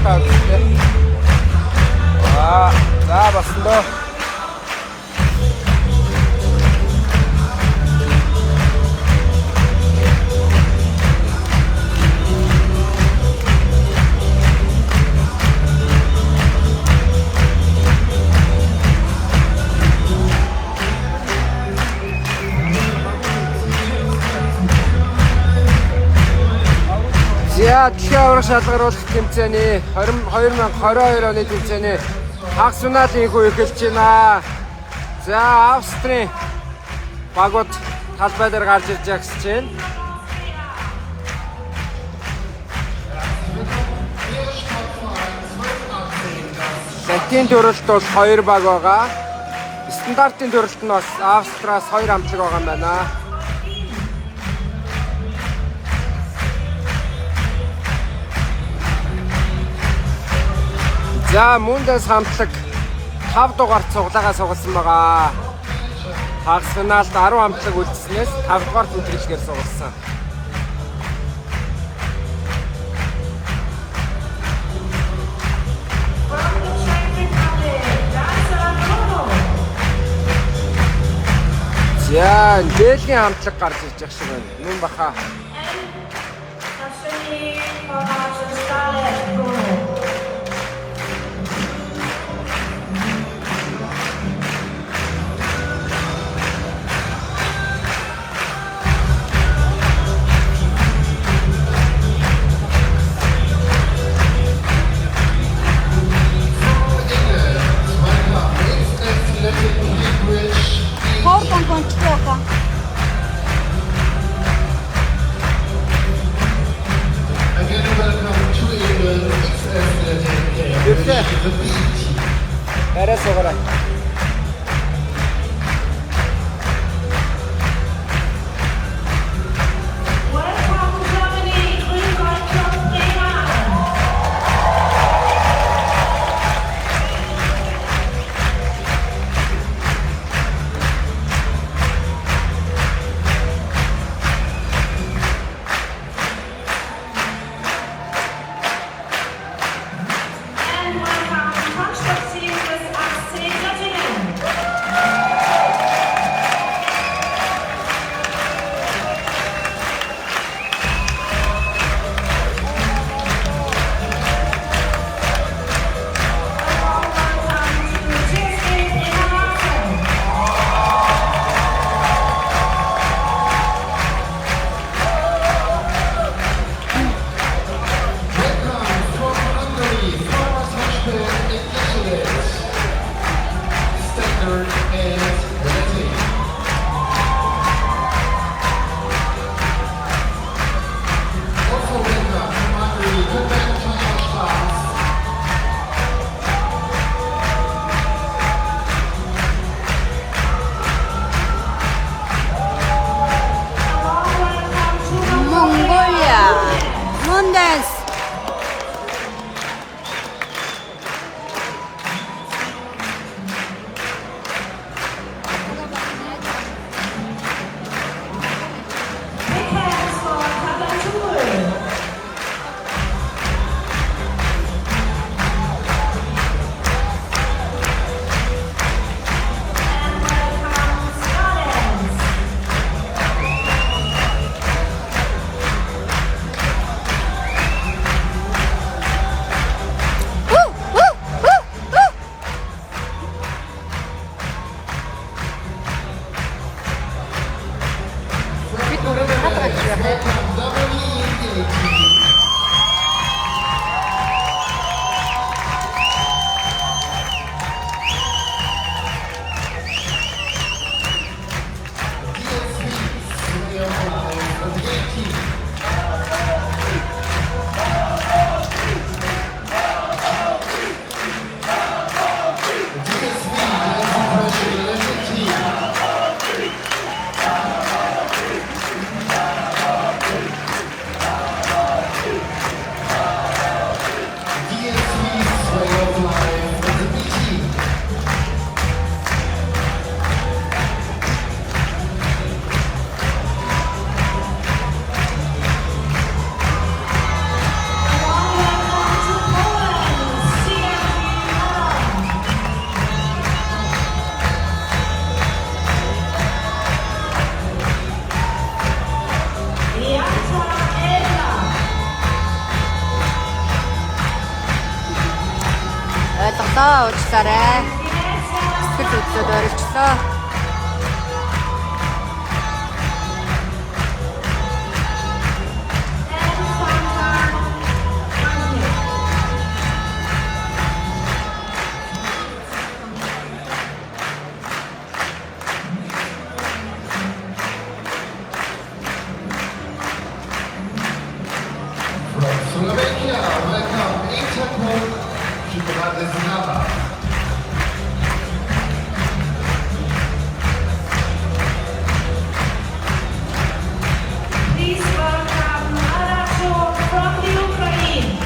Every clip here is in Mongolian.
та үзтээ. За болсон доо. За дэлхийн аврах шалгаруулах тэмцээний 2022 оны тэмцээний хагас финалийн хүү эхэлж байна. За Австрийн багууд талбай дээр гарч ирж байгаа гэж байна. Латин төрөлт бол 2 баг байгаа. Стандартын төрөлт нь бас Австриас 2 амтлаг байгаа юм байна. За Мундэс хамтлаг 5 дугаарт цуглагаа сугалсан байгаа. Хагас финалд 10 хамтлаг үлдснээс 5 дугаарт үлрэлгээр сугалсан. За Бэлгийн хамтлаг гарч ирж байгаа шиг байна. Нүн баха. Арай суугаарай. боллоо. Уучлаарай. Сэтгэл хөдлөлд орилчлоо. Slovakia, welcome, Interpol, Bratislava. Please welcome Aracho from the Ukraine.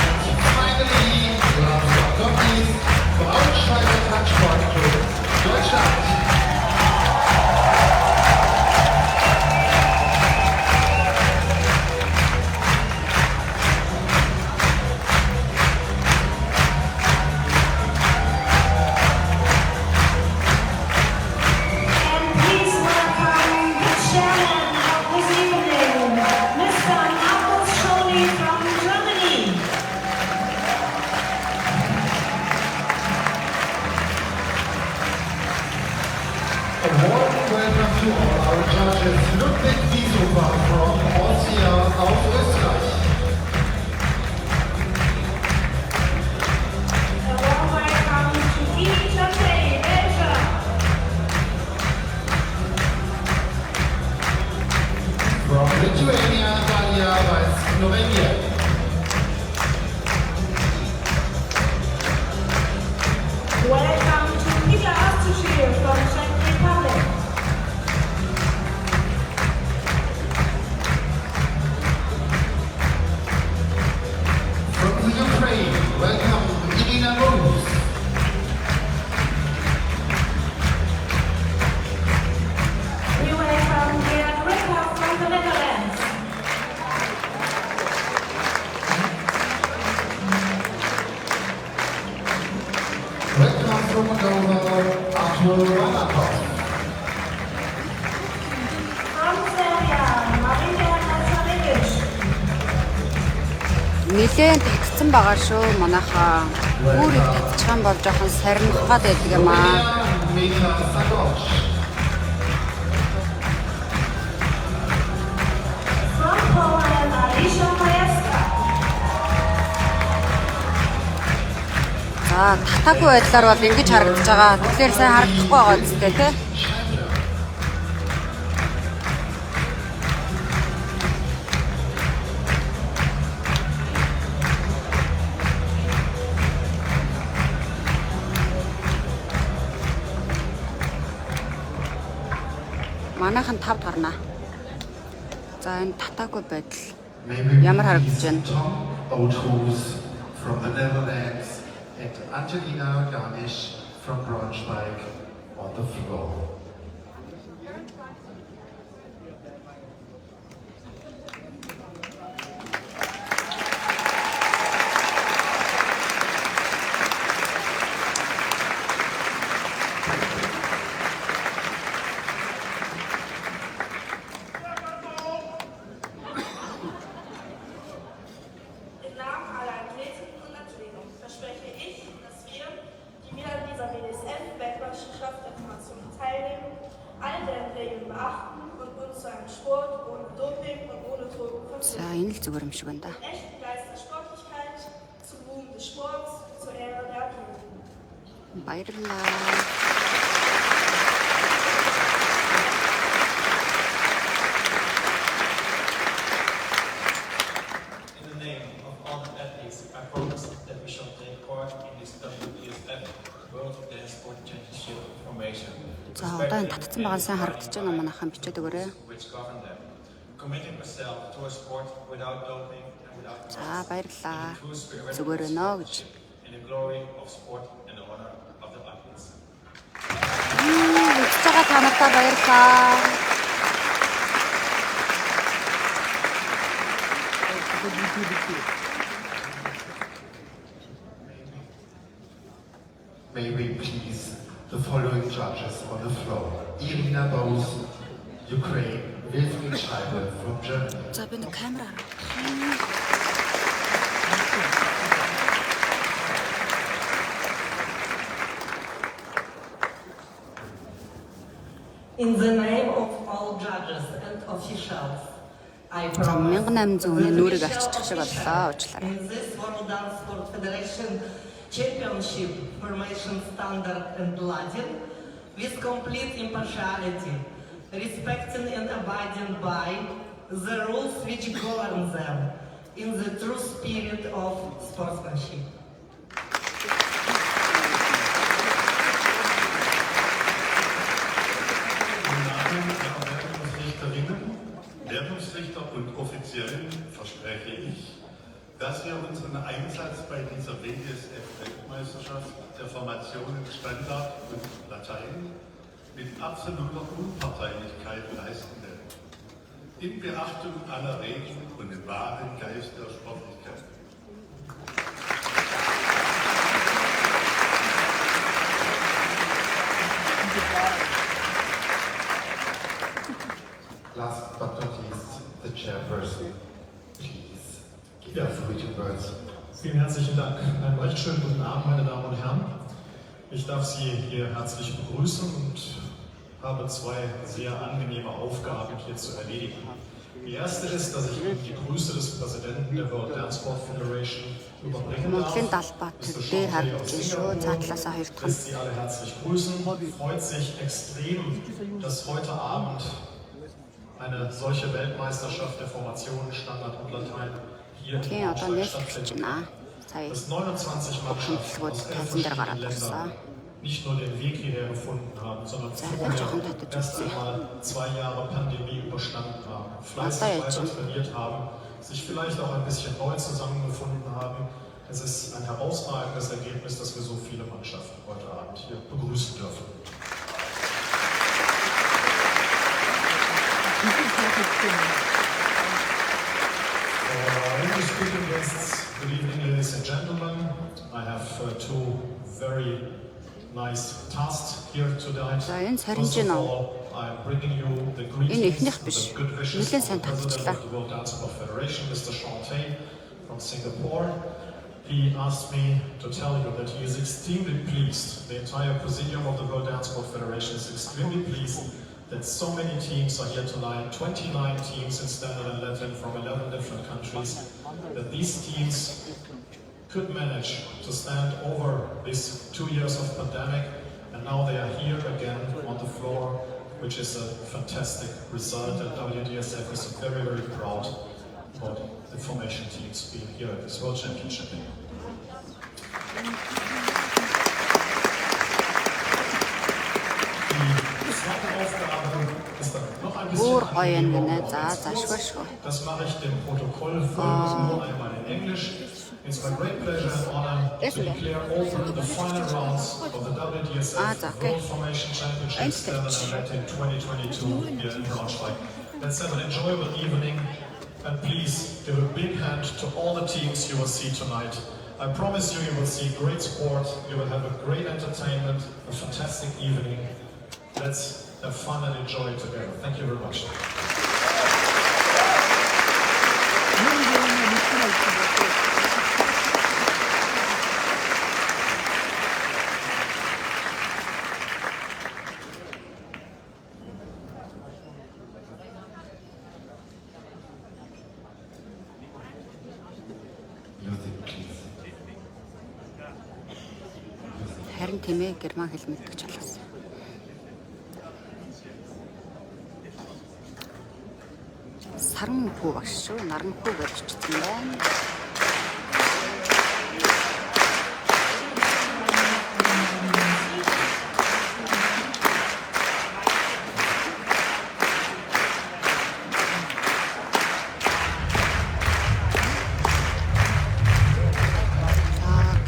Finally, last but not least, Braunschweiger Touchpoint Deutschland. And please welcome the chairman of this evening, Mr. Markus Scholi from Germany. A warm welcome to all our judges. Ludwig Wiesowa from Austria aus Österreich. A warm welcome to Dieter Tay, Belgium. From Lithuania, Dalia Weiss, Slovenia. Welcome to Peter Astushir from Czech Republic. From the Ukraine, welcome Irina Rose. We welcome Gerd Ricker from the Netherlands. Welcome from Moldova, Artur Ranakov. From Serbia, Marina Nasaric. Нилээн татсан байгаа шүү манайхаа. Өөрөө татчих юм бол жоохон сарних гад байдаг юм аа. Meta Sagosh. From Poland, Alicia Majewska. За татаагүй байдлаар бол ингэж харагдаж байгаа. Тэгэхээр сайн харагдахгүй байгаа үстэй тий. Манайхан 5 гарна. За энэ татаагүй байдал ямар харагдаж байна? Tom Othus from the Netherlands and Angelina Garnisch from Braunschweig on the floor. Im Namen aller Athletinnen und Athleten verspreche ich, dass wir, die wir an dieser BDSM-Weltmeisterschaft-Information teilnehmen, alle deren Regeln beachten und uns zu einem Sport ohne Doping und ohne Drogen За verpflichten. энэ л зүгээр юм шиг байна да. Echten Geist der Sportlichkeit, zum Ruhm des Sports, zur Ehre der Athleten. Баярлалаа. In the name of all the athletes, I promise that we shall take part in this WBSF World Dance Sport Championship formation. За одоо энэ татсан байгаа нь сайн харагдаж байна уу манайхан бичээд өгөөрэй. Which govern them. Committing ourselves to a sport without doping and without За баярлалаа. true spirit Зүгээр өнөө гэж. in the glory of sport and the honor of the athletes. Үзэж байгаа та нартай баярлалаа. May we please the following judges on the floor. Irina Bose, Ukraine. Wilfried Schreiber from Germany. За би нэг камераар. In the name of all judges and officials, I За promise 1800 хүний нүрийг авччих шиг боллоо уучлаарай. in this World Dance Sport Federation Championship formation standard and Latin with complete impartiality, respecting and abiding by the rules which govern them in the true spirit of sportsmanship. Im Namen der Wertungsrichterinnen, Wertungsrichter und Offiziellen verspreche ich, dass wir unseren Einsatz bei dieser WDSF-Weltmeisterschaft der Formationen Standard und Latein mit absoluter Unparteilichkeit leisten werden. In Beachtung aller Regeln und im wahren Geist der Sportlichkeit. Last but not least, the chairperson. Please give us written words. Vielen herzlichen Dank. Einen recht schönen guten Abend, meine Damen und Herren. Ich darf Sie hier herzlich begrüßen und habe zwei sehr angenehme Aufgaben hier zu erledigen. Die erste ist, dass ich Ihnen die Grüße des Präsidenten der World Dance Sport Federation überbringen darf. Монголын далбат дээр харагдаж шүү. Цаатлаасаа хоёр дахь. Lässt Sie alle herzlich grüßen. Freut sich extrem, dass heute Abend eine solche Weltmeisterschaft der Formationen Standard und Latein hier in Тийм одоо Braunschweig нэлж stattfindet. байна. Сая Dass 29 Mannschaften aus 11 verschiedenen Ländern nicht nur den Weg hierher gefunden haben, sondern vorher erst einmal 2 Jahre Pandemie überstanden haben, fleißig weiter trainiert haben, sich vielleicht auch ein bisschen neu zusammengefunden haben. Es ist ein herausragendes Ergebnis, dass wir so viele Mannschaften heute Abend hier begrüßen dürfen. English-speaking guests, good evening, ladies and gentlemen. I have two very nice tasks here tonight. За энэ First of саринжин ав. all, I'm bringing you the Энэ greetings эхнийх and биш. the good wishes Нэлээд from сайн the President татчихлаа. of the World Dance Sport Federation, Mr. Sean Tay from Singapore. He asked me to tell you that he is extremely pleased. The entire presidium of the World Dance Sport Federation is extremely pleased that so many teams are here tonight, 29 teams in Standard and Latin from 11 different countries, that these teams could manage to stand over these 2 years of pandemic, and now they are here again on the floor, which is a fantastic result, and WDSF is very, very proud about the formation teams being here at this World Championship. Die zweite Aufgabe ist dann noch ein Бүр bisschen гоё юм angenehmer, гинэ. aber За ganz заашгүй kurz. шүү. Das mache ich dem Protokoll folgend nur einmal in English. It's my great pleasure and honor to declare open the final rounds of the WDSF World Formation Championship Standard and Latin 2022 here in Braunschweig. Let's have an enjoyable evening, and please give a big hand to all the teams you will see tonight. I promise you, you will see great sport, you will have a great entertainment, a fantastic evening. Let's have fun and enjoy it together. Thank you very much. Music, please. Харин тийм ээ герман хэл мэддэг ч болохсон. Саран хүү багш шүү. Наран хүү гэж чицсэн байна.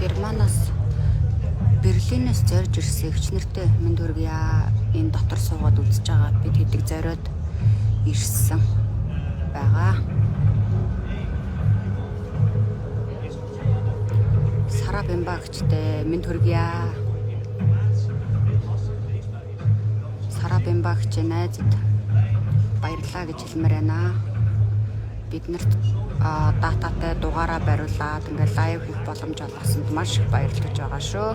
Германаас Берлинээс зорж ирсэн эгч нартэй минь дүргийа энэ дотор суугаад үзэж байгаа бид хэдэг зориод ирсэн байгаа. Сара Бэмба гэгчтэй минь дүргийа клубын багч найзад баярлалаа гэж хэлмээр байна. Биднэрт дататай дугаараа бариулаад ингээд лайв хийх боломж олгосонд маш их баярлаж байгаа шүү.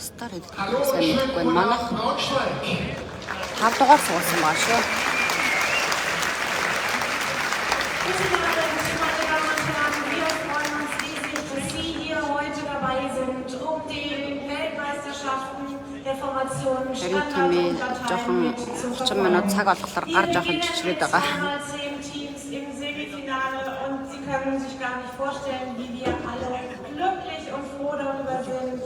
Стар гэдэг сайн мэдэхгүй байна. Манайх 5 дугаар суулсан байгаа шүү. Guten Abend, meine Damen und Herren. Wir freuen uns riesig, dass Sie hier heute dabei sind, um die Weltmeisterschaften der Formationen Standard und Latein mitzuverfolgen. Zweimal 10 Teams im Semifinale und Sie können sich gar nicht vorstellen, wie wir alle glücklich und froh darüber sind,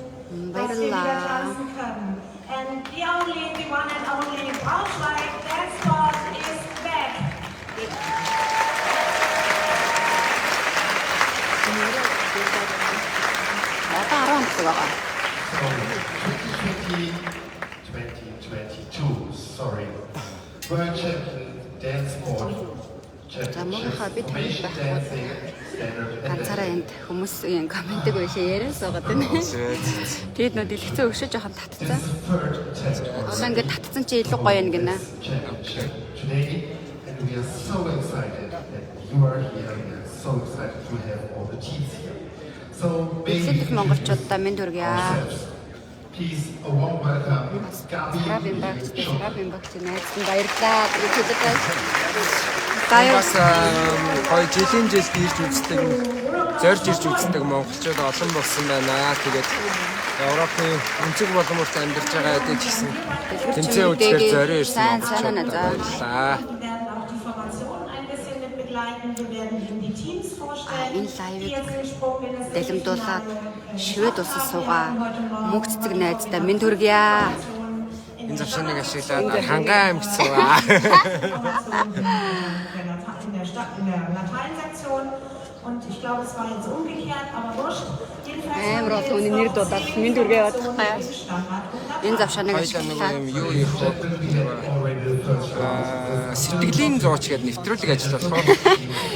dass wir wieder tanzen können. And the one and only Braunschweig Dance Sport is back. So, 2022, sorry. World Champion Dance Sport Championship Formation Dancing Standard and Ганцаараа энд хүмүүсийн комментиг байшаа яриас байгаа тийм. Тэгэд нөө дэлгэцэн өгшөж жоохон татцсан. third test Одоо ингээд татцсан чи илүү гоё юм гинэ. championship today, and we are so excited that you are here. We are so excited to have all the teams here. So, Дэлгэцэн монголчуудаа мэд хүргье. please a warm welcome, Рабин Gabi, багч, Sean. рабин багч найзсан баярлалаа. Бас гоё жилийн жилд ирж үздэг, зорж ирж үздэг монголчууд олон болсон байна. Тэгээд Европын өнцөг боломжтой амьдарч байгаа эдгээр ч гэсэн тэмцээн үзэхээр зорио ирсэн монголчууд баярлалаа. Wir werden auch die Formation ein bisschen mit begleiten. Wir werden Ihnen die Teams vorstellen. Энэ лайвыг Die jetzt den Sprung in das далимдуулаад Semifinale шивэд усас суугаа мөнх цэцэг найздаа мэд хүргье. Энэ завшааныг ашиглаад хангаан аймагт суугаа. in der Lateinsektion und ich glaube, es war jetzt umgekehrt, aber wurscht. Jedenfalls Олон үнийн нэр дуудаад мэд хүргье явах таа. Энэ завшааныг Хоёулаа ашиглаад нэг юм юу их сэтгэлийн зууч гэдэг нэвтрүүлэг ажиллах болохоор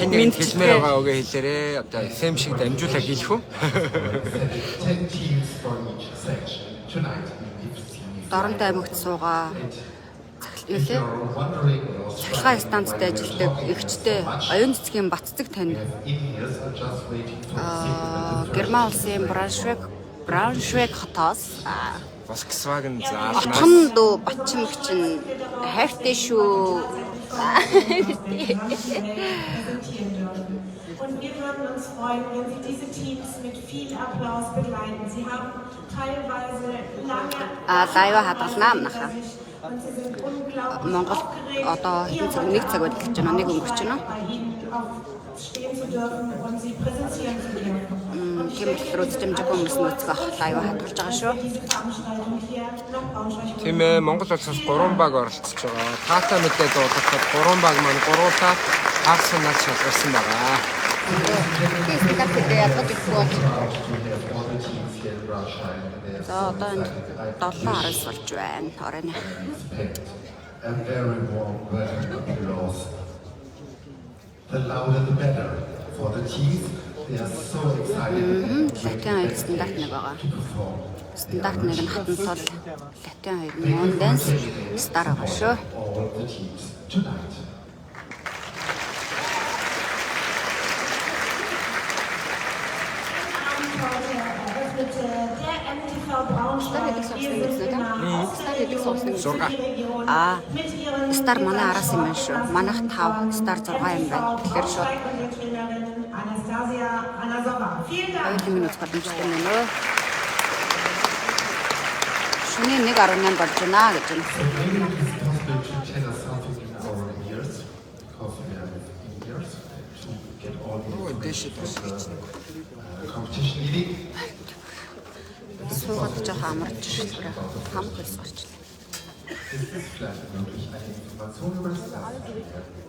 энийг хэлмээр байгаа үгээ хэлээрээ одоо FM шиг дамжуулаа гэлэх үү? 10 teams for each section tonight. Дорнод аймагт суугаа. If Юулээ? you're wondering Цахилгаан станцд ажилладаг эгчтэй оюун цэцгийн Баццэг тань. engineers are just waiting for the Герман улсын Брауншвейг хотоос Volkswagen заалнаас Очихн дүү Батчимгч нь хайртай шүү. präsentieren dürfen. Und wir würden uns freuen, wenn Sie diese Teams mit viel Applaus begleiten. Sie haben teilweise lange Лайва хадгалнаа манайхаа. und Sie sind unglaublich Монгол одоо хэдэн цаг нэг цаг удирдах гэж байна. Нэг өнгөрч байна. bei Ihnen auch stehen zu dürfen und Sie präsentieren zu dürfen. Und ich Тийм болохоор үзэж хүмүүс нөөцгөө лайва хадгалж байгаа шүү. diese Veranstaltung hier nach Braunschweig тийм ээ Монгол улсаас 3 баг оролцож байгаа. Таата мэдээ дуудахад 3 баг маань 3-аа хагас наад шалгарсан байгаа. Тийм гэдэг ялгаж өгөх бол all the teams here in Braunschweig. And they are за одоо энэ 7-10 болж байна. Оройн. expect a very warm welcome applause. The louder the better for the teams. They are so excited Латин хоёр стандарт нэг байгаа. to perform. Стандарт нэг нь хатан тул Латин хоёр нь Moondan's Star байгаа шүү. All the teams tonight. heute eröffnete der MTV Braunschweig. Wir sind immer Зурга. mit ihren Star манай араас юм байна шүү. Манайх 5, Star 6 юм байна. Тэгэхээр шүү. und der Trainerin Anastasia Anasova. Vielen Dank. Хоёулын минут боломжтой байна нөө. Шөнийн 1:18 болж байна гэж байна. So maybe it is possible to tell us something in our ears, because we are with ears, to get all the information from the competition leading. Суугаад жоохон амарч шилбэр хам хөлс гарчлаа. Ist es vielleicht möglich, eine Information über das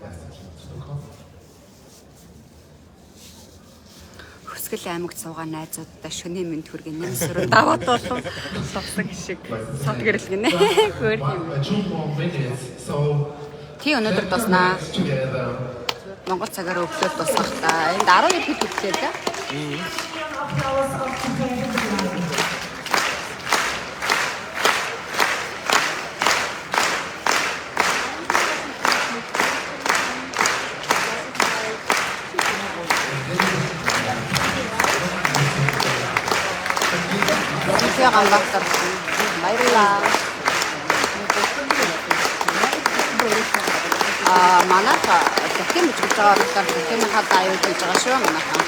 erste Team zu bekommen? Үзгэл аймагт суугаа найзуудтай шөнийн мэнд хүргэн нэм сүрэн даваад болов савсаг шиг сад гэрэл гинэ. Хөөр юм. 2 more minutes, so Тий өнөөдөр дуснаа. together. Монгол цагаар өглөө дуусгах та. Энд 11 хэд хэлээ да? Applaus auf die Fläche zu bleiben. Үнэхээр гамбахтар. Баярлалаа. Манайх тэтгэм гэж байгаа болохоор тэтгэмийн хад аюул хийж байгаа шүү манайхан.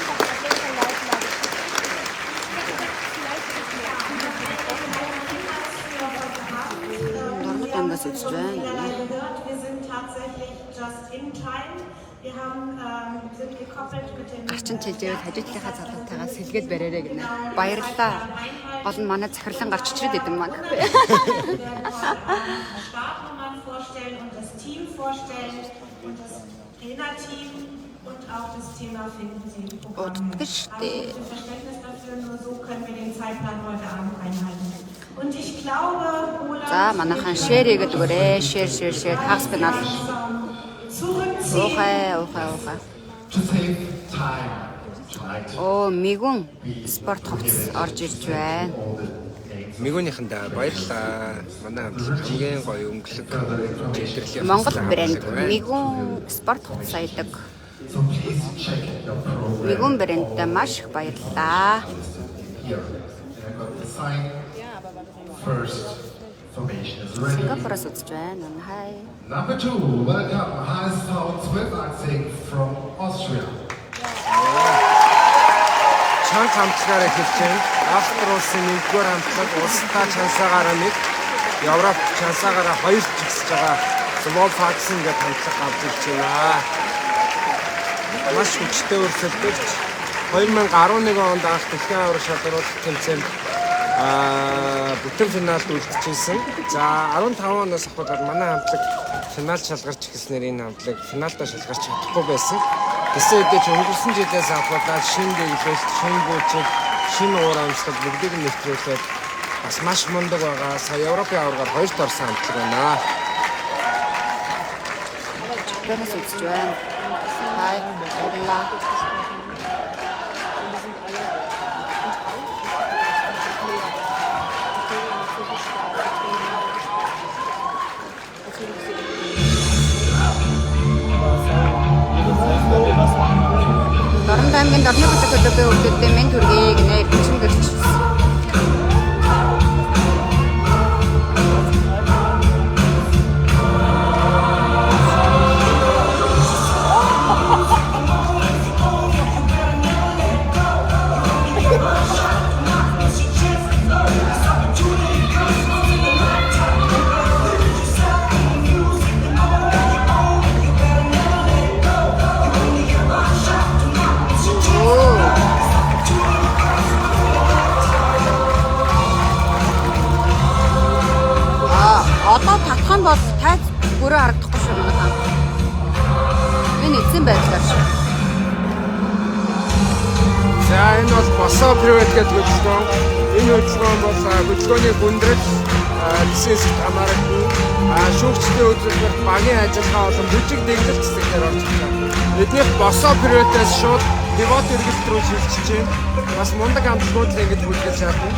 Нормал амгаас үзэж байна. Wir sind tatsächlich just in time. Wir sind gekoppelt mit dem Гарчин чижээвэл хажуудлынхаа залуутайгаа сэлгээд бариараа гинэ. Баярлалаа. Гол нь манай захирлан гарч ичрээд идэм маа гэхгүй. Startnummern vorstellen und das Team vorstellen und das Trainerteam und auch das Thema finden Sie im Programm. Haben Sie Verständnis dafür, nur so können wir den Zeitplan heute Abend einhalten. Und ich glaube, За манайхан шеэр хийгээд өгөөрэй. Шеэр хагас пенал. Ухаа. To save time tonight. Оо мигүн спорт хувцас орж ирж байна. Мигүүнийхэндээ баярлалаа. Манай хамтлаг жигийн гоё өнгөлөг жийлэрлийн Монгол брэнд мигүн спорт хувцас аядаг. So please check your program Мигүн брэндтэй маш их баярлалаа. here. And got the sign. First formation is ready. Сингапураас үзэж байна. Хай. Number 2, welcome HSV 12-Achsig from Austria. Чанга хамтлагаараа эхэлж байна. Австри улсын 1-р хамтлаг улстай чансаагаараа 1, Европ чансаагаараа 2 жигсэж байгаа Small Faxon гэх хамтлаг авч ирж байна. Маш хүчтэй өрсөлдөгч 2011 онд анх дэлхийн аварга шалгаруулалт тэмцээнд бүтэн финалд үлдчихсэн. За 15 оноос ахвал манай хамтлаг финал шалгарч эхэлснээр энэ хамтлаг финалдаа шалгарч чадахгүй байсан. Тэсээ үдэж өнгөрсөн жилээс ахвал шинэ дэглэлт, шинэ бүжиг, шинэ уур амьсгал бүгдийг нь нэвтрүүлээд бас маш мундаг байгаа. Сая Европын аваргаар 2-т орсон хамтлаг байна. Тэрнээс үзэж байна. Хай. Баярлалаа. Дорн аймгийн Дорны бүлэг клубын хүүхдүүдтэй мэн төргийг нэр бичин гэрч. Одоо татхан бол тайз бүрээ харагдахгүй шүү манайхан. Энэ эзэн байдлаар шүү. За энэ бол босоо привет гэдэг хөдөлгөөн. Энэ хөдөлгөөн бол хөдөлгөөний хүндрэл, дисээс хамаарахгүй шүүгчдийн үзүүлбэрт багийн ажиллагаа болон бүжиг дэглэлт хэсгээр орж ирж байна. Эднийх босоо приветээс шууд пивот эргэлт рүү шилжиж байна. Бас мундаг хамтлагууд л ингэж бүжгэлж чадна.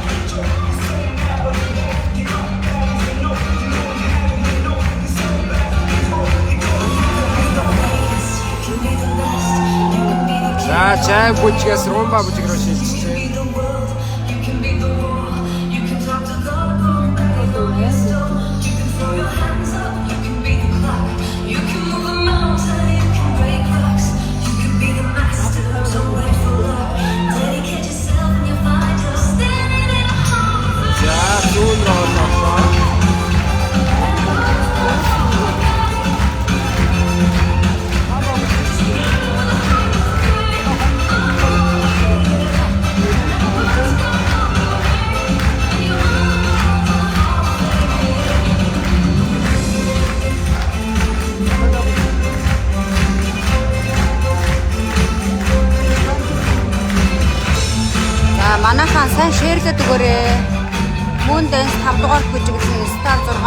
За чай бүжгээс румба бүжиг рүү шилжиж байна. За зүүн рүү орлоо. манайхан сайн шеэрлээд өгөөрэй. Moon Dance 5 дугаар бүжиглэн Star 6.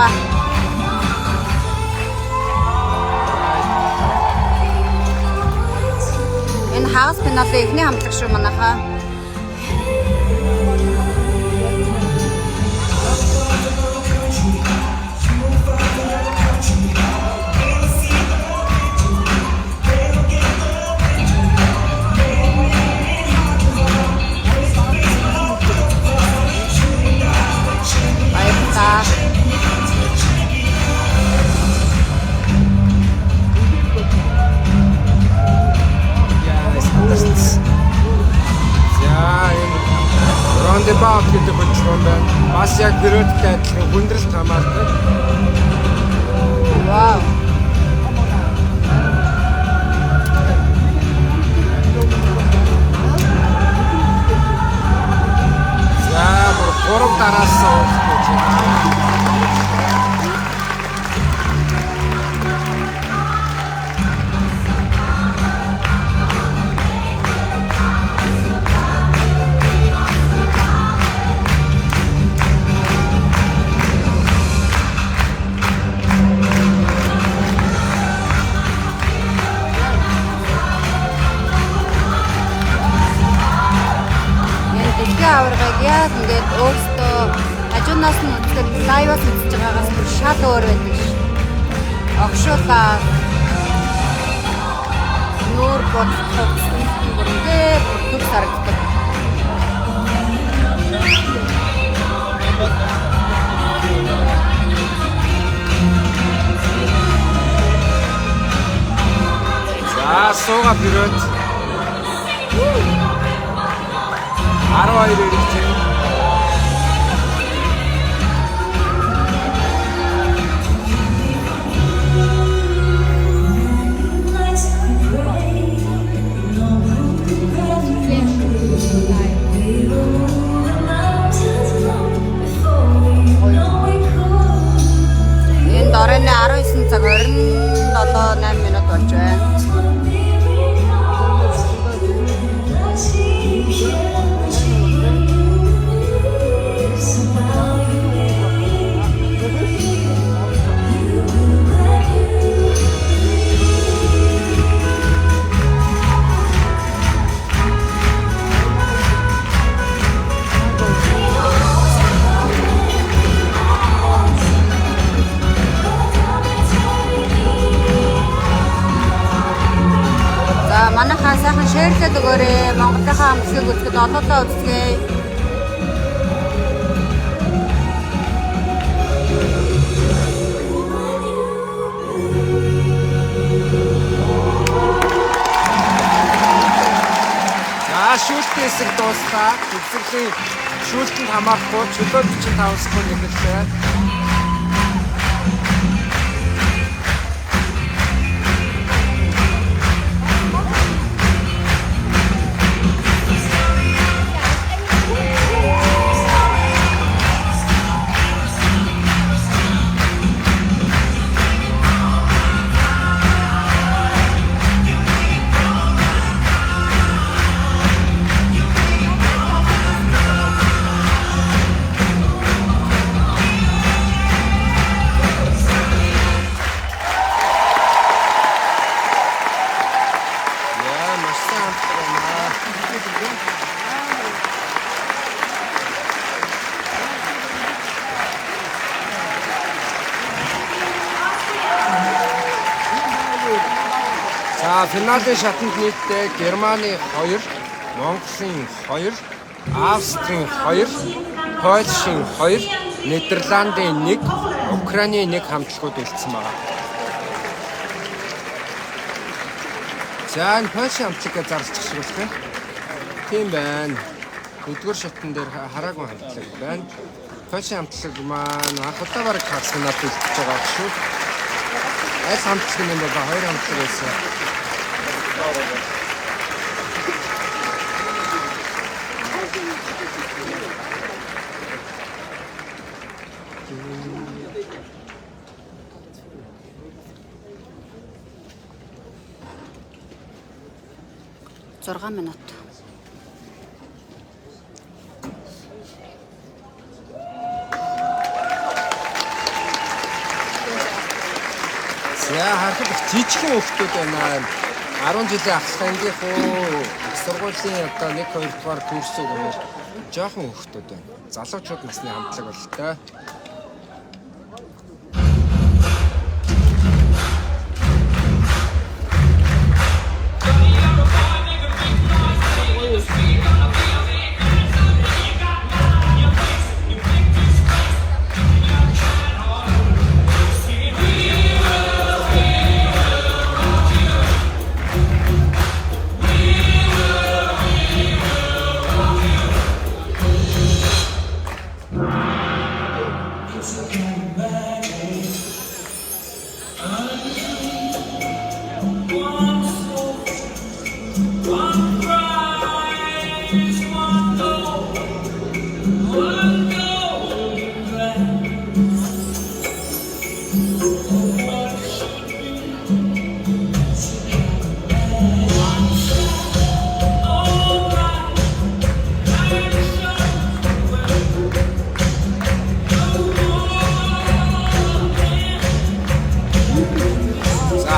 Энэ хаус пеналын эхний хамтлаг шүү манайхаа. Roundabout гэдэг хөдөлгөөн байна. Бас яг гэрээтэй адилхан хүндрэлт хамаардаг. Вау. За, гурав дараас суух гэж байна. Аваргыг яг ингээд өөртөө хажуунаас нь үзэхэд лайваас үзэж байгаагаас бүр шал өөр байдаг ш. Огшуулаад нүүр бодох бүр ингээд төгс харагддаг. За, сууга бирөөд 12 ирэх чинь. Энэ дорны 19 цаг 27-8 минут болж байна. Манайхаа сайхан шеэрлээд өгөөрэй. Монголынхаа хамтлагийг үзэхэд олоолаа үзье. За, шүүлтийн хэсэг дуслаа. Эцэглийн шүүлтэнд хамаарахгүй чөлөө 45 секунд эхэллээ. За, финалийн шатанд нийтдээ Германы 2, Монголын 2, Австрийн 2, Польшийн 2, Нидерландын 1, Украины 1 хамтлагууд үлдсэн байна. За, энэ Польшийн хамтлагаа зарлчих шиг байна. Тийм байна. Өдгөр шатан дээр хараагүй хамтлаг байна. Польшийн хамтлаг маань анх удаа бараг харсан надад үлдчихэж байгаа шүү. Аль хамтлаг юм бэ? Хоёр хамтлаг байсан. Зургаан минут. За харахад их жижигхэн хүүхдүүд байна. 10 жилийн ахлахынгийнхуу их сургуулийн одоо 1 2 дугаар курсыг өнөр жоохон хүүхдүүд байна. Залуучууд насны хамтлаг болтой.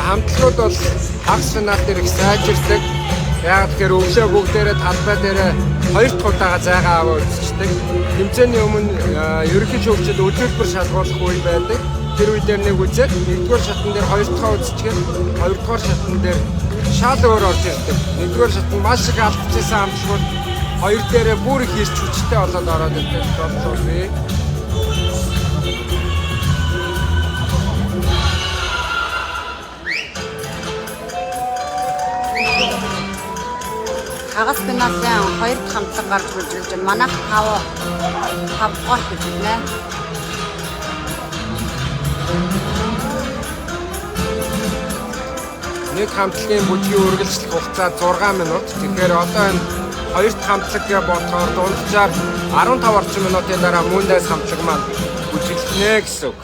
Хамтлагууд бол хагас финал дээр их сайжирдаг. Яг тэгэхээр өглөө бүгдээрээ талбай дээр 2 дахь удаага зайгаа аваа үзчихдэг. Тэмцээний өмнө ерөнхий шүүгчид өдөртөр шалгуулах үе байдаг. Тэр үе дээр нэг үзээд 1-р шатн дээр 2 дахь үзчихгээд 2-р шатн дээр шал өөр орж ирдэг. 1-р шатн маш их алдчихсан хамтлагууд 2 дээрээ бүр их ирч хүчтэй болоод ороод ирдэг бодлоо би. Хагас финалийн 2 дахь хамтлаг гарч үзэж байна. Манайх 5 гол хэлнэ. Нэг хамтлагийн бүжгийн үргэлжлэх хугацаа 6 минут. Тэгэхээр одоо энэ 2 дахь хамтлагаа бодохоор дунджаар 15 орчим минутын дараа Moonlight хамтлаг маань бүжиглэнэ гэсэн үг.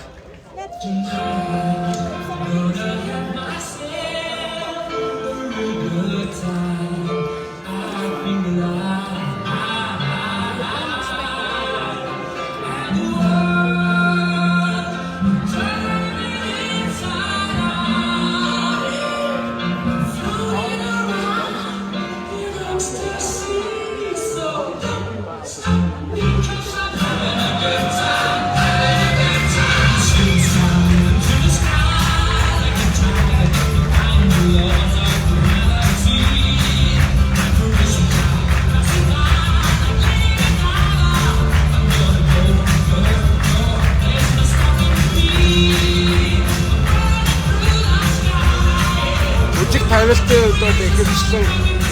Тавилтын үед бол ихэвчлэн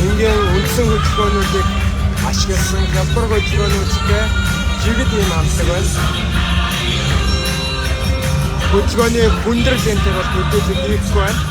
энгийн үндсэн хөдөлгөөнүүдийг ашигласан хялбар хөдөлгөөнүүдтэй жигд юм хамтлаг байна. Хөдөлгөөний хүндрэл энтэй бол хөдөлгөөн хийхгүй байна.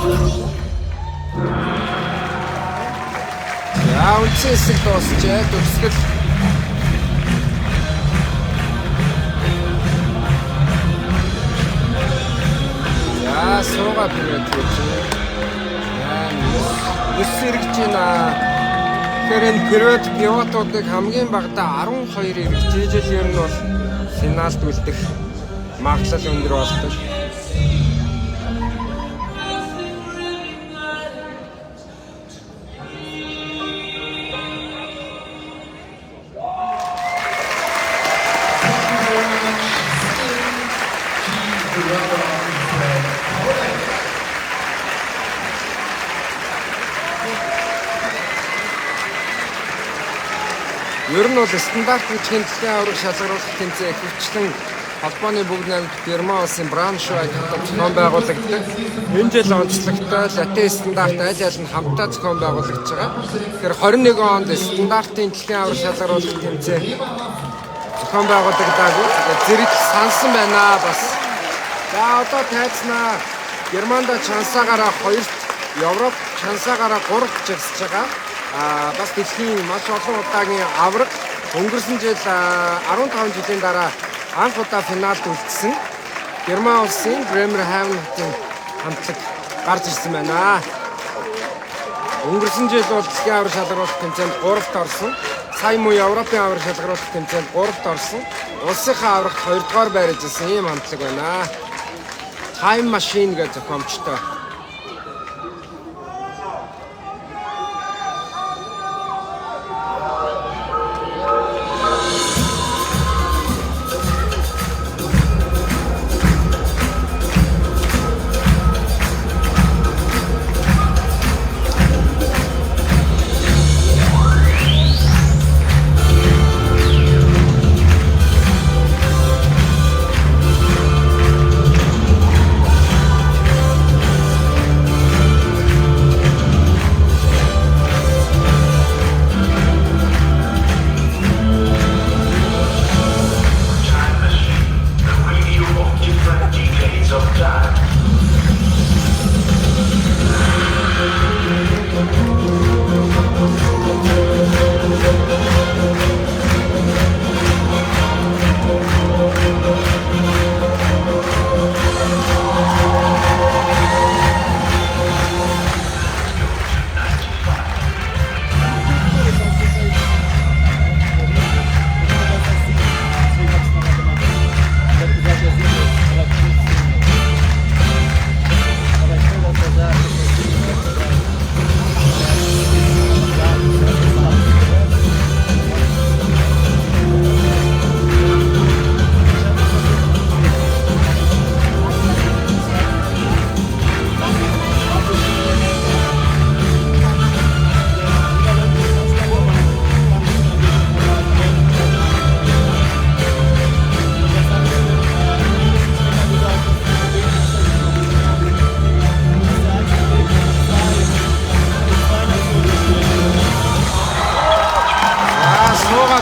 За үндсэн хэсэг дуусчээ. Төгсгөл суугаад ирээд гэж. Нүс эргэж байна. Тэгэхээр энэ пивот пивотуудыг хамгийн багадаа 12 эргэж ижил ер нь бол финалд үлдэх магадлал өндөр болдог. Ер нь бол стандарт бичгийн дэлхийн аварга шалгаруулах тэмцээн хөвчлэн холбооны бүгд найрамд Герман улсын Брауншвайг хотод зохион байгуулагддаг. Энэ жил онцлогтой латин стандарт аль аль нь хамтдаа зохион байгуулагдж байгаа. Тэгэхээр 21 онд стандартын дэлхийн аварга шалгаруулах тэмцээн зохион байгуулагдаагүй. Зэрэг сансан байна бас. За одоо тайцнаа Германда чансаагаараа 2-т, Европ чансаагаараа 3-т жигсэж байгаа. Бас дэлхийн маш олон удаагийн аварга өнгөрсөн жил 15 жилийн дараа анх удаа финалд үлдсэн Герман улсын Бремерхавен-ийн хамтлаг гарч ирсэн байна. Өнгөрсөн жил бол дэлхийн аварга шалгаруулах тэмцээнд 3-т орсон. Сая муу Европын аварга шалгаруулах тэмцээнд 3-т орсон. Улсынхаа аваргад 2-дугаар байрж ирсэн ийм хамтлаг байна. Time Machine гэж зохиомжтой.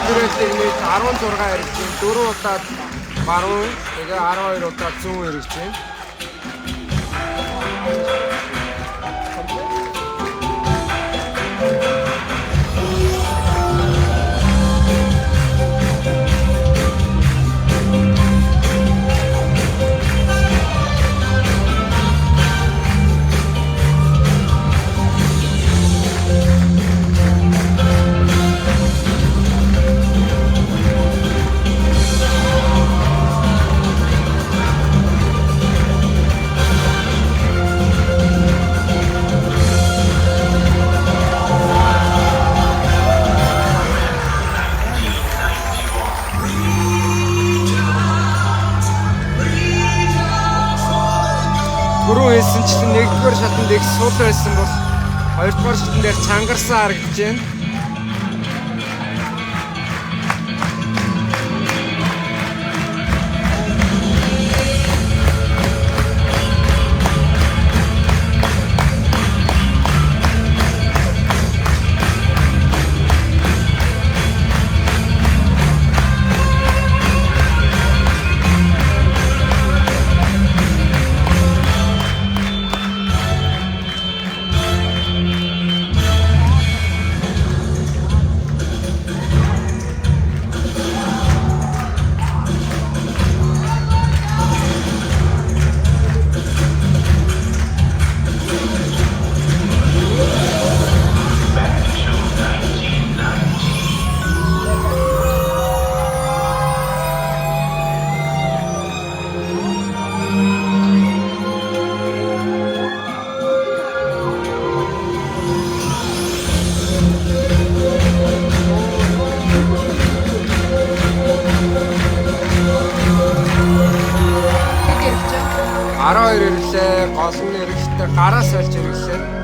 Тэрэлтийг нэг 16 хэрэгж байна. 4 удаад баруун, тэгээ 12 удаад зүүн хэрэгж байна. Бүрэн хэлсэнчлэн нэгдүгээр шатанд их сул байсан бол хоёрдугаар шатан дээр чангарсан харагдаж байна. тэр гараа сольж ирэхлээр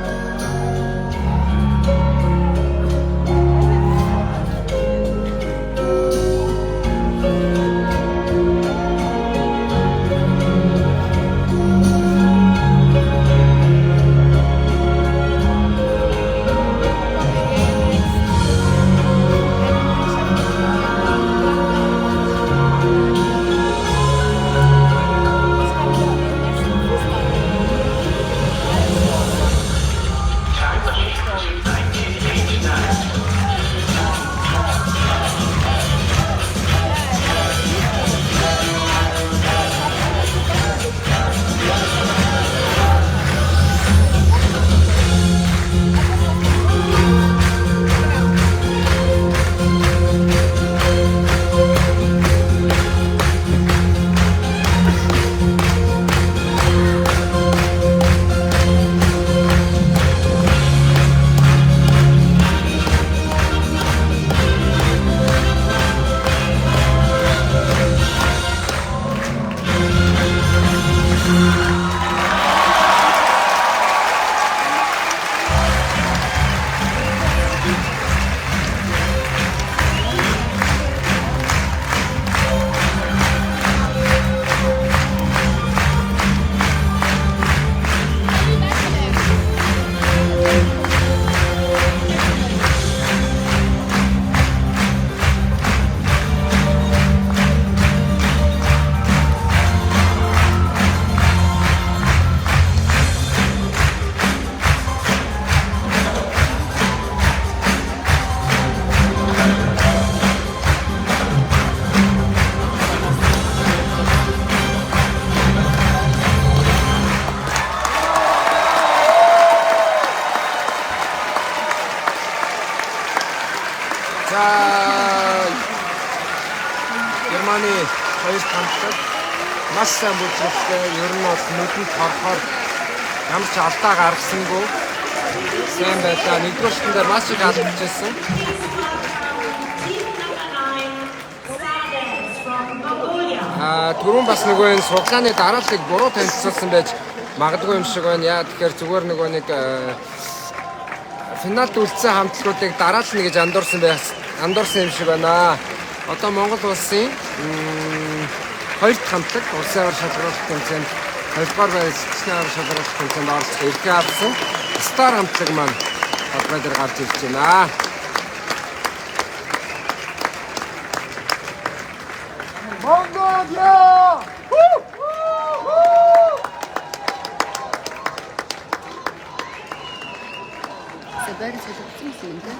Германы хоёр хамтлаг маш сайн бүжгэлтэй ер нь бол нүдэнд хорхоор ямар ч алдаа гаргасангүй сайн байлаа. Нэгдүгээр шатн дээр маш их алдчихсан. Түрүүн бас нөгөө энэ суглааны дарааллыг буруу танилцуулсан байж магадгүй юм шиг байна. Яа тэгэхээр зүгээр нөгөө нэг финалд үлдсэн хамтлагуудыг дараална гэж андуурсан юм шиг байна. Одоо Монгол улсын хоёр дахь хамтлаг улсын аваар шалгаруулах тэмцээнд 2-р байрны сэтгчний аваар шалгаруулах тэмцээнд оролцох эрхээ авсан Стар хамтлаг маань холбоо дээр гарч ирж байна. Mongolia! Sabari солилцсон юм тийм.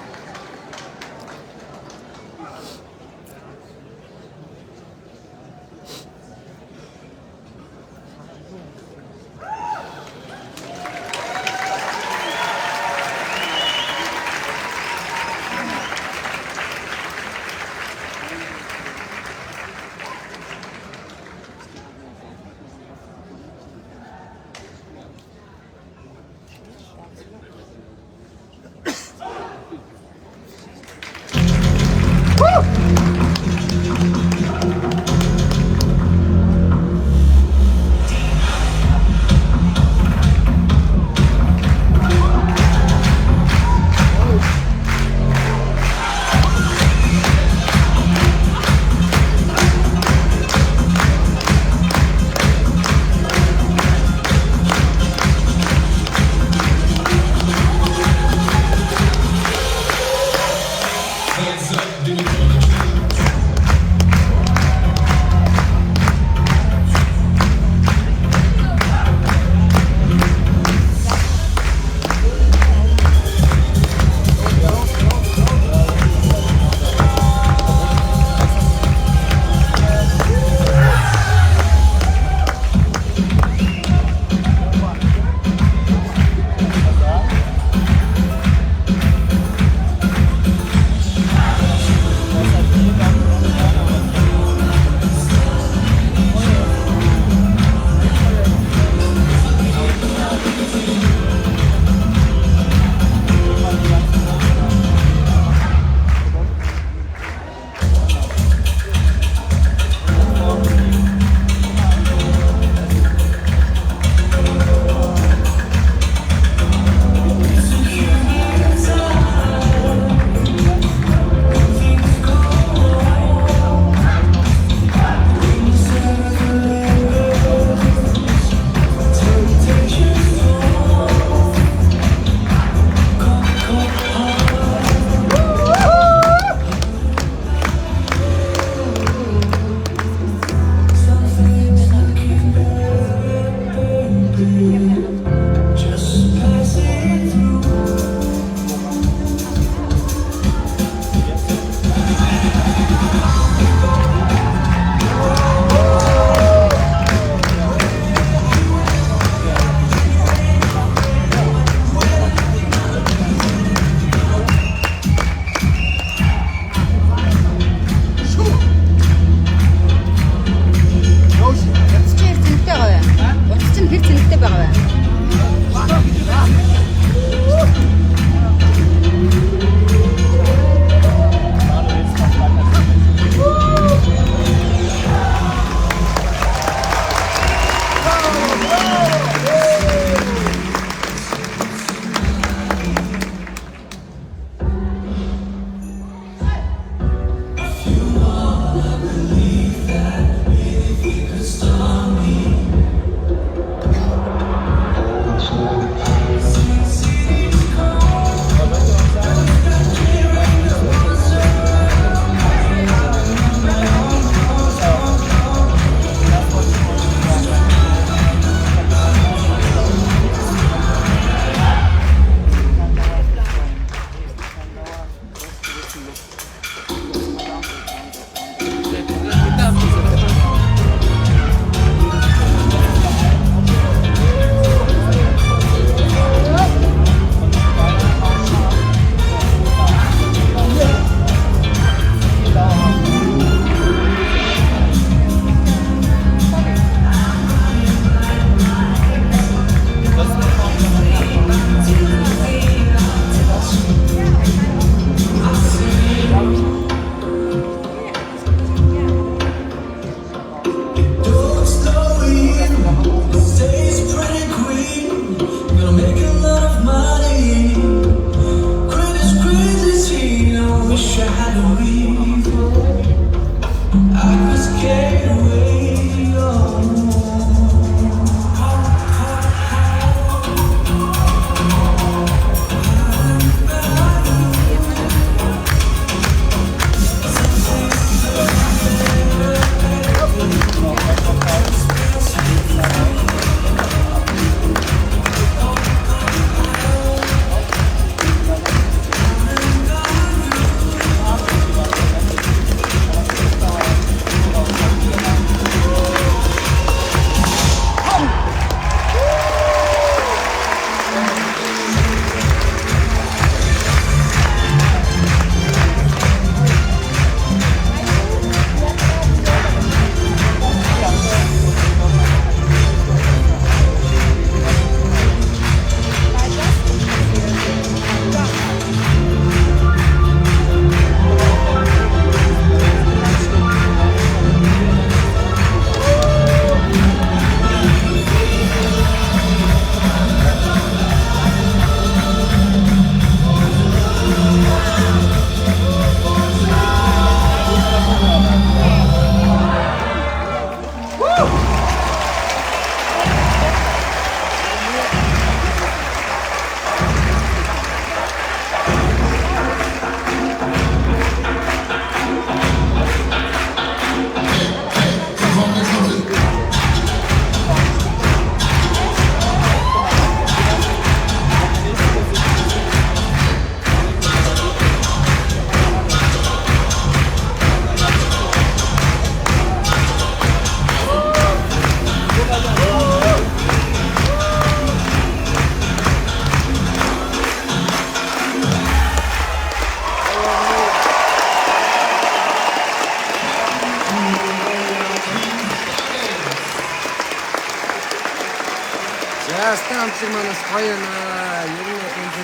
хамтлаг манаас гоё байна. Ер нь энэ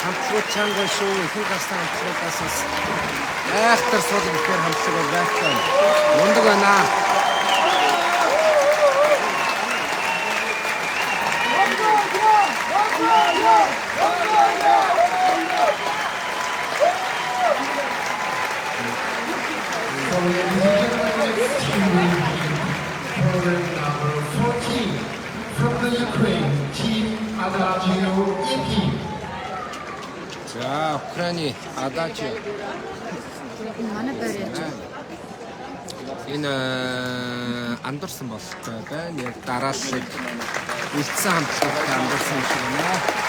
хамтлагууд чанга шүү. Ихэнх гастан хамтлагуудаас бас айхтар сул гэхээр хамтлаг бол байхгүй. Мундаг байна. Program number 14 from the Ukraine, Team Adagio EP. За, Украины Адачио. Манай байр яаж вэ? Энэ андуурсан болтой байна. Яг дараалал үлдсэн хамтлагтай андуурсан шиг байна.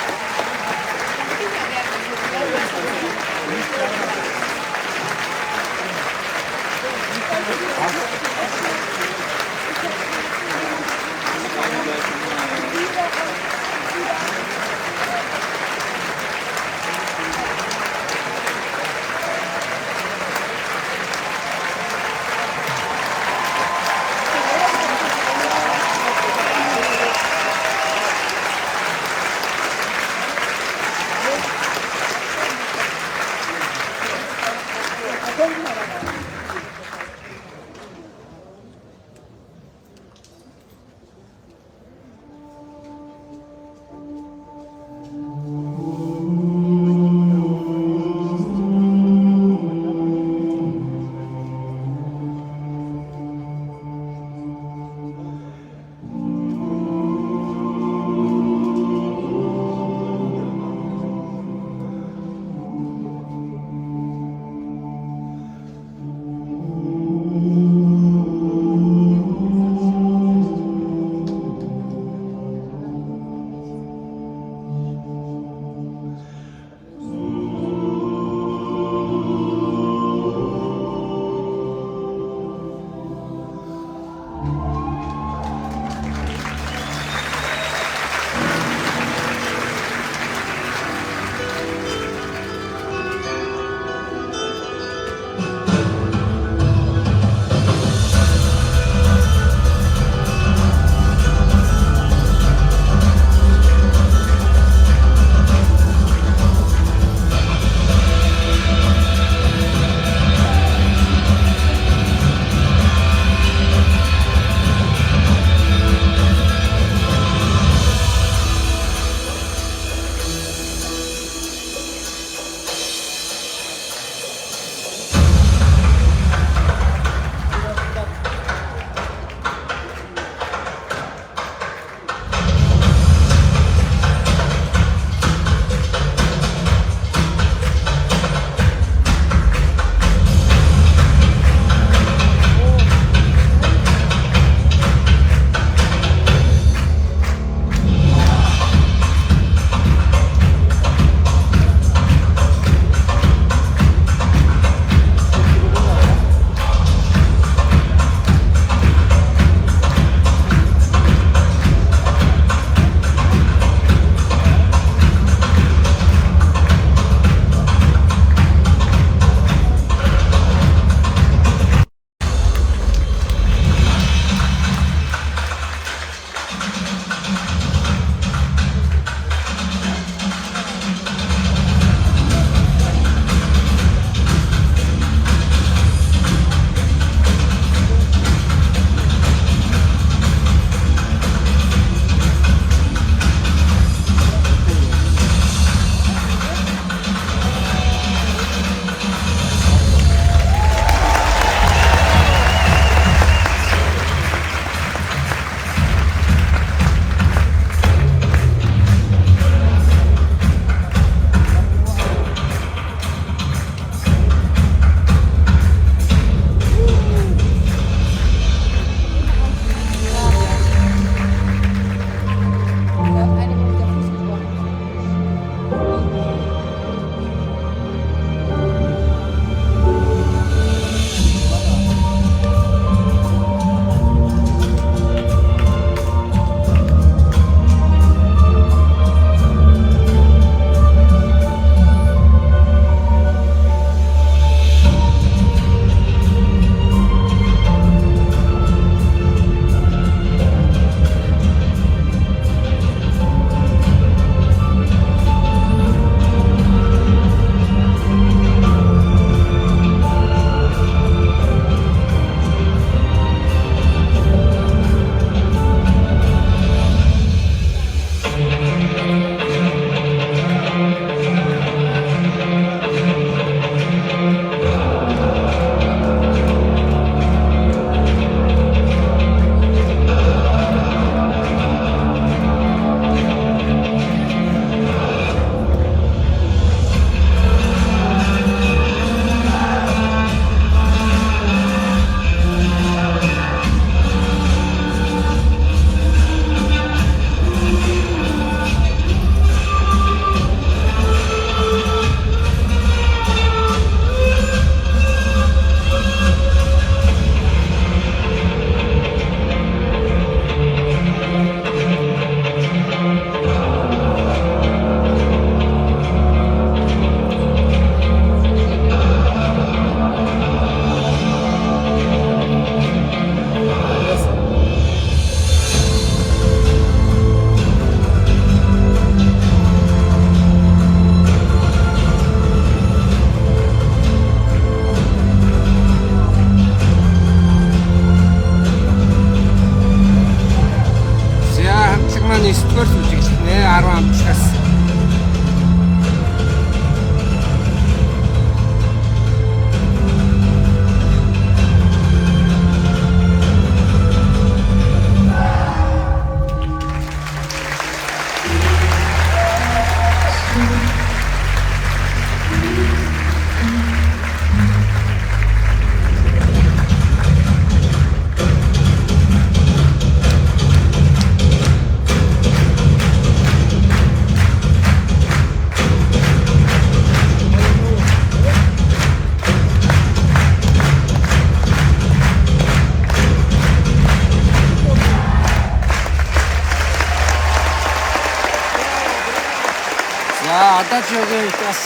За одоо ч яг бас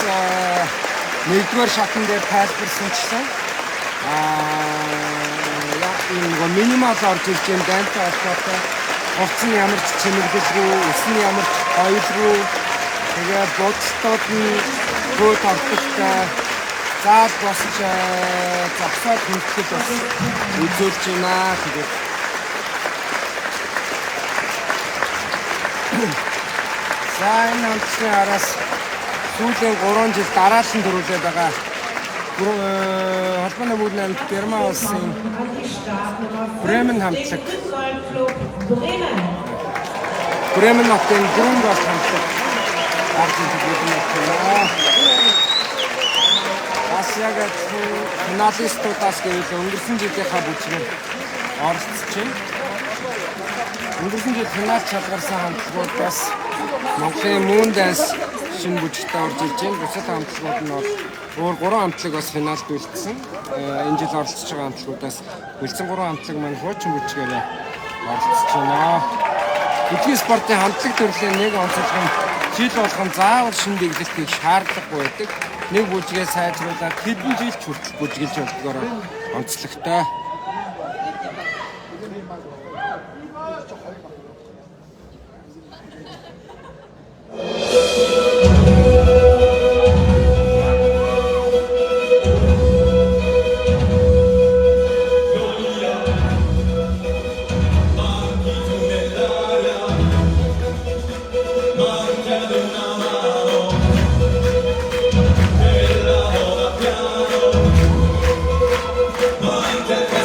нэгдүгээр шатн дээр тайлбарсанчлаа. Яг нэг минимал орж ирж байгаа дантай холбоотой хувцс нь ямар ч чимэглэл рүү, ус нь ямар ч хоёул руу тэгээ бодолтууд нь хөөд ордогтой заад босч зогсоод хэмтгэл бас үзүүлж байна. Тэгээд за энэ хамтны араас сүүлийн 3 жил дараалан төрүүлээд байгаа холбооны бүгд найрамд Герман улсын Бремен хамтлаг Бремен хотын Грюнгвальд хамтлаг гарч ирж байна. Бас яг финалистуудаас гэвэл өнгөрсөн жилийнхаа бүжгээр оролцож байна. Өнгөрсөн жил финалд шалгарсан хамтлагуудаас Монголын Moon Dance шинэ бүжигтээ орж ирж байна. Бусад хамтлагууд нь бол өөр 3 хамтлаг бас финалд үлдсэн. Энэ жил оролцож байгаа хамтлагуудаас үлдсэн 3 хамтлаг маань хуучин бүжгээр оролцож байна. Бүжгийн спортын хамтлаг төрлийн нэг онцлог нь жил болгон заавал шинэ дэглэлтийг шаардлагагүй байдаг. Нэг бүжгээ сайжруулаад хэдэн жил хүртэл бүжгэлж явдгаар онцлогтой. Monte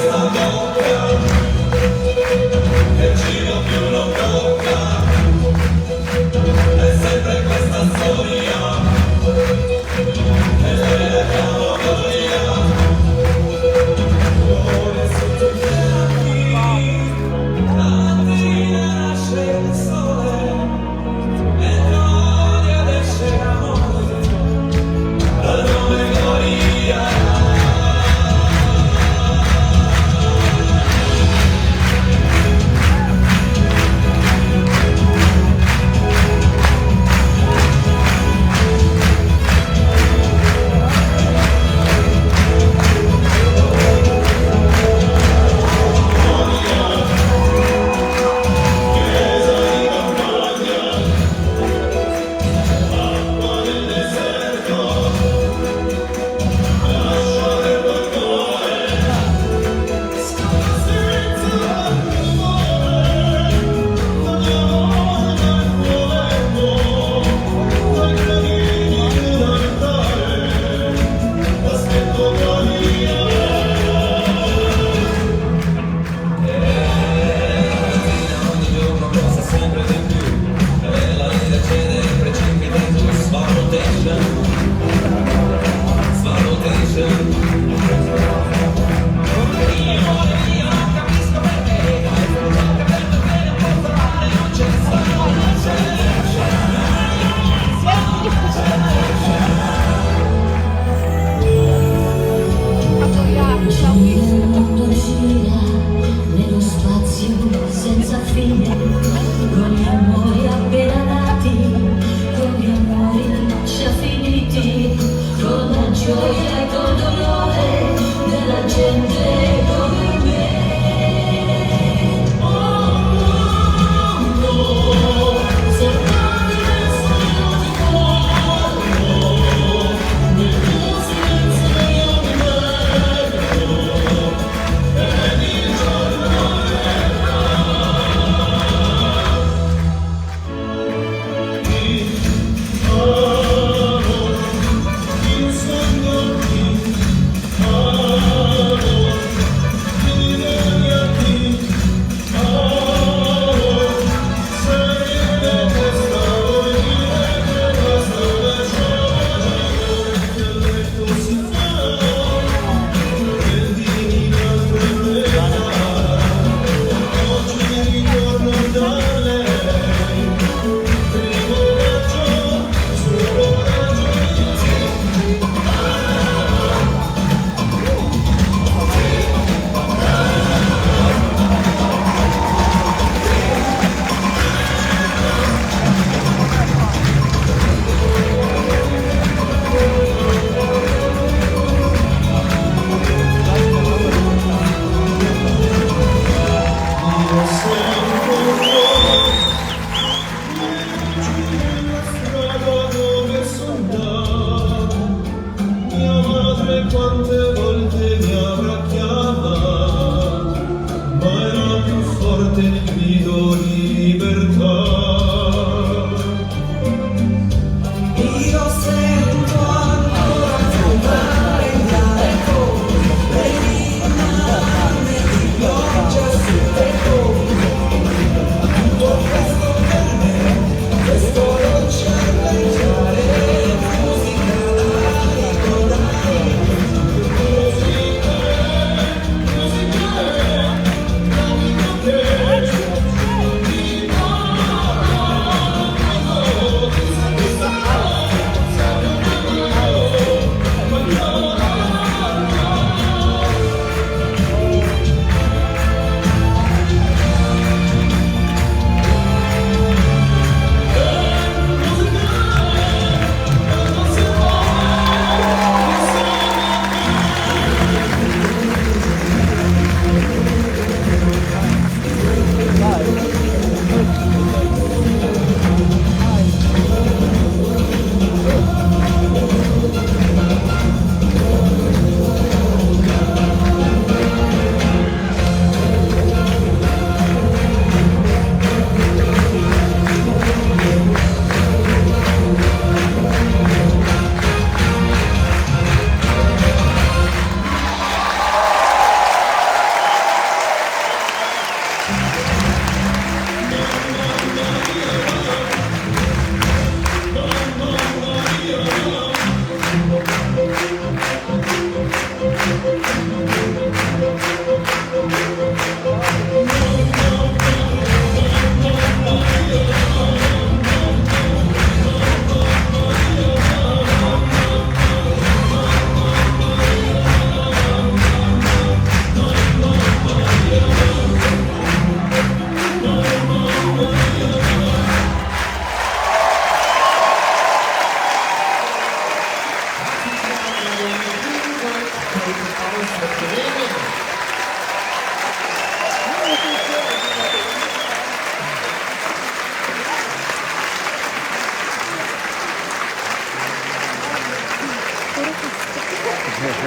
Als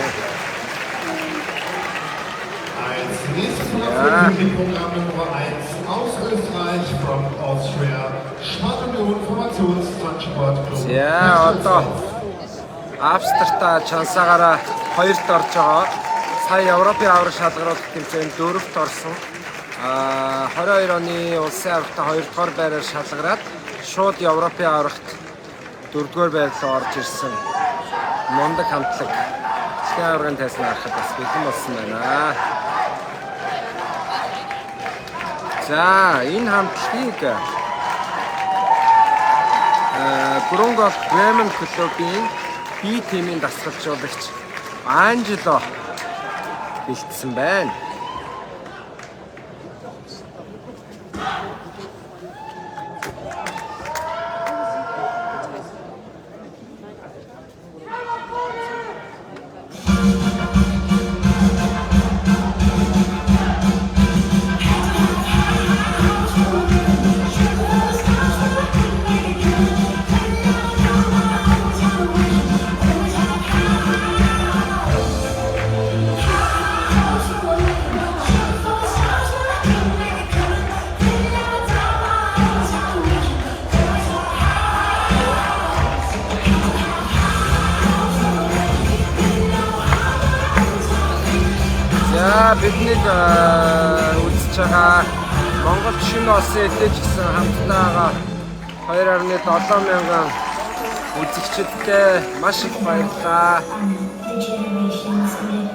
nächstes Programm Nummer 1 aus Österreich, from Austria, Sport-Union Formationstransport Club. За одоо Австрта чансаагаараа 2-т орж байгаа. Сая Европын аврах шалгаруулах тэмцээнд 4-т орсон. 22 оны улсын аврагтаа 2-р байраар шалгараад шууд Европын аврагт 4-р байр руу орж ирсэн. Мундаг хамтлаг. Дэлхийн аврагын тайсан харахад бас бэлэн болсон байна. За энэ хамтлагийг Грунгол Бремен клубын B тимийн дасгалжуулагч Анжело бэлдсэн байна. Биднийг үзэж байгаа Монгол шинэ улсын эдэж гисэн хамтдаа 2.7 мянган үзэгчдтэй маш их баярлалаа.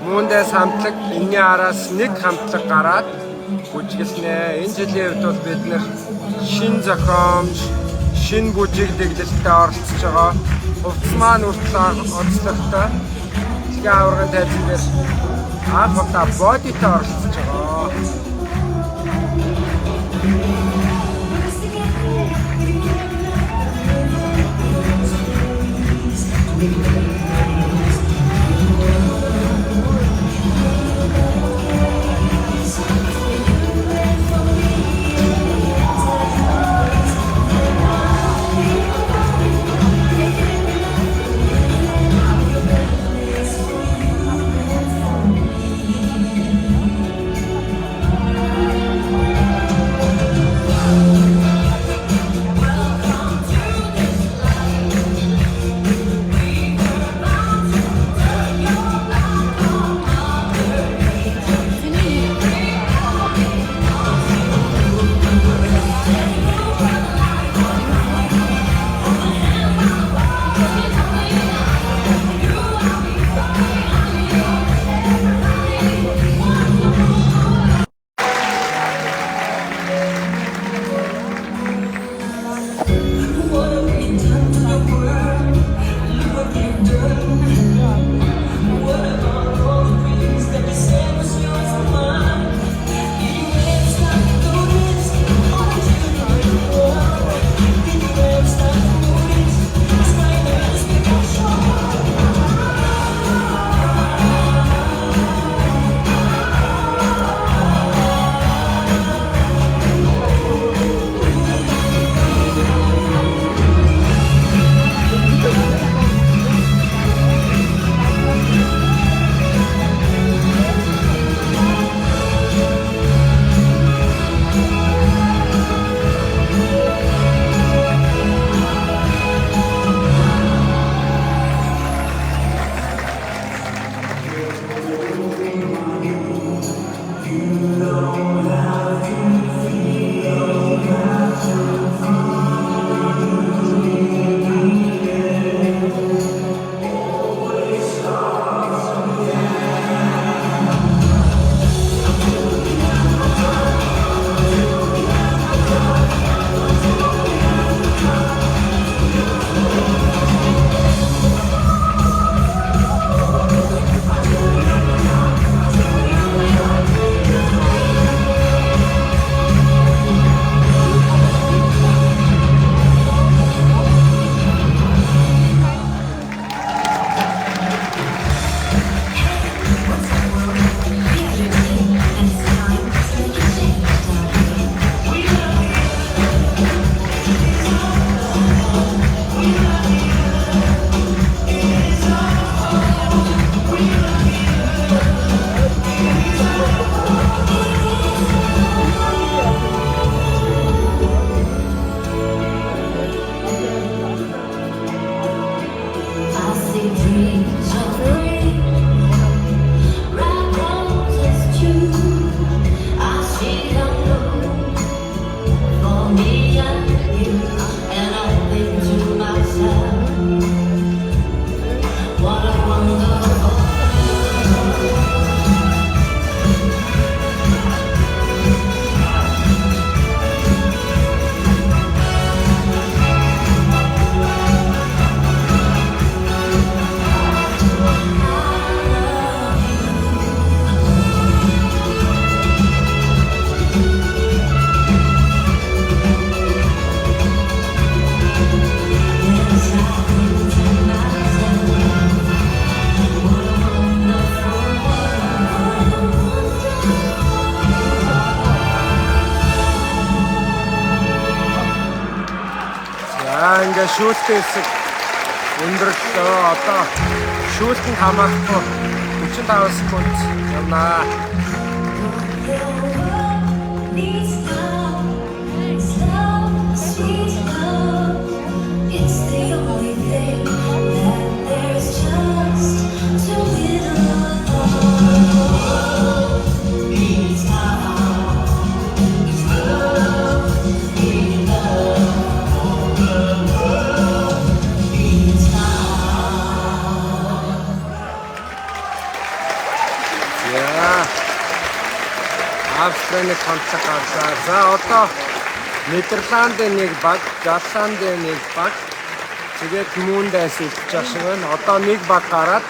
Мөндэс хамтлаг энэний араас нэг хамтлаг гараад бүжгэлнэ. Энэ жилийн үед бол бид нэр шинэ зохиомж, шинэ бүжиг дэглэлтэд оролцож байгаа. Хувцас маань үртэл онцлогтой. Дэлхийн аваргын тайзан дээр анх удаа бодитоор оролцож байгаа. шүүлтийн хэсэг өндөрлөө. Одоо шүүлтэнд хамаахгүй 45 секунд явнаа. Австрийн концерт гарсан. За одоо Нидерландын нэг баг, Голландын нэг баг, тэгээд Муундайс үлдчих шиг байна. Одоо нэг баг гараад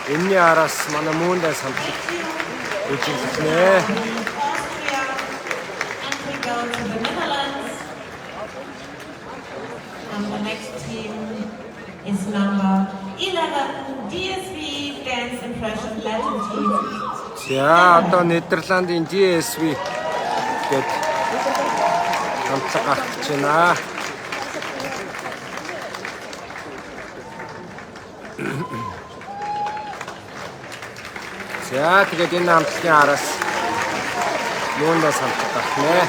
энэний араас манай Муундайс хамтлаг үжилнэ. And the next team is number 11, DSV Dance Impression Legend Team. За одоо Нидерландын DSV гээд хамтлаг гарч байна. За тэгээд энэ хамтлагийн араас Муундайс хамтлаг гарна.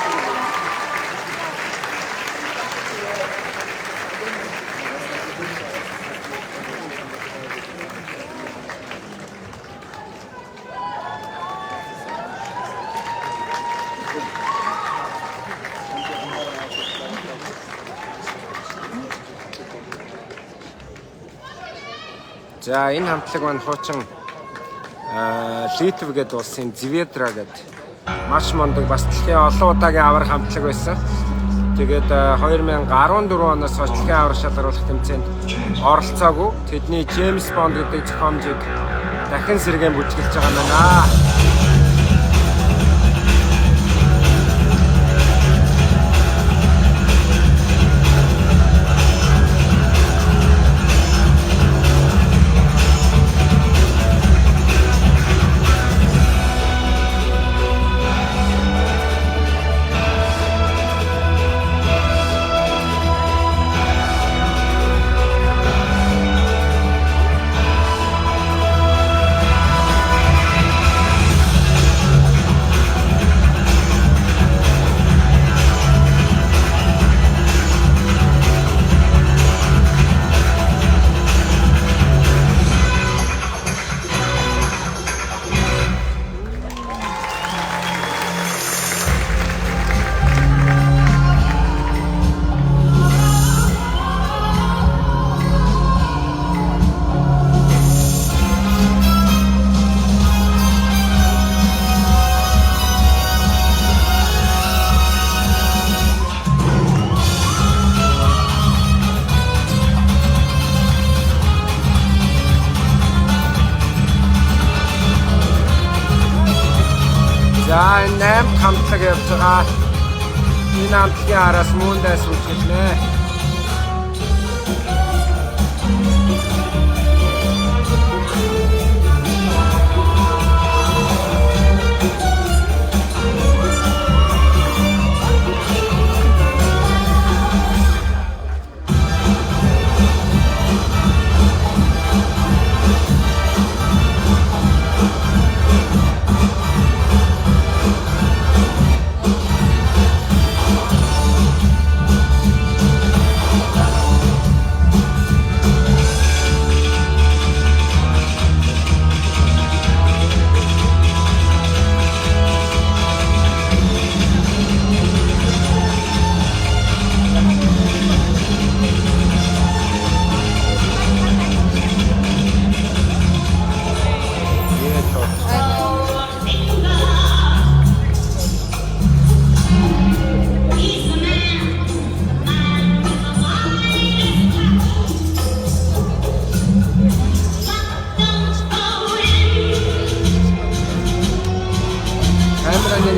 За энэ хамтлаг маань хуучин Литв гэдэг улсын Зветра гэдэг маш мундаг бас дэлхийн олон удаагийн аварга хамтлаг байсан. Тэгээд 2014 оноос хойш дэлхийн аварга шалгаруулах тэмцээнд оролцоогүй. Тэдний Джеймс Бонд гэдэг зохиомжийг дахин сэргээн бүжиглэж байгаа юм байна. За 8 хамтлаг явж байгаа. Энэ хамтлагийн араас Муундайс үлдчихнэ.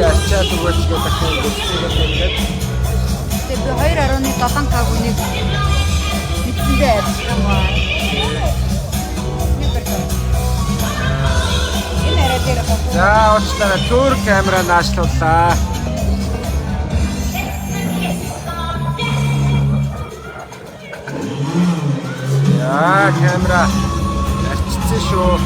Ачаад өгөөчгөө дахин бүсгүйгээд ингээд. Тэгээ би 2.75 хүнийг мэдсэндээ ажиллагаа. За уучлаарай түр камера наашлууллаа. За камера арчсан шүү.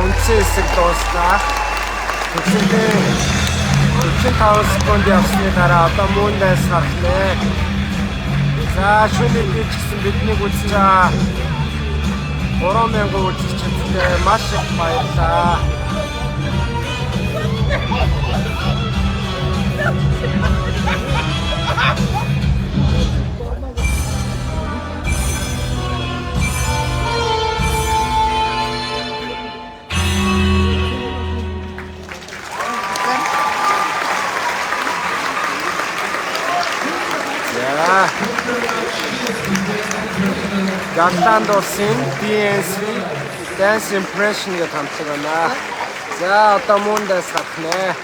Үндсэн хэсэг дууслаа. Тэгвэл 45 секунд явсны дараа одоо муундаас гарахнэ. За шүлэг хийчихсэн бидний үзэж байгаа 3000 үзэгчтэй маш их баярлалаа. Гантанд орсон DNC Dance Impression гэж хамтлаг байна. За одоо муундаас хатнэ.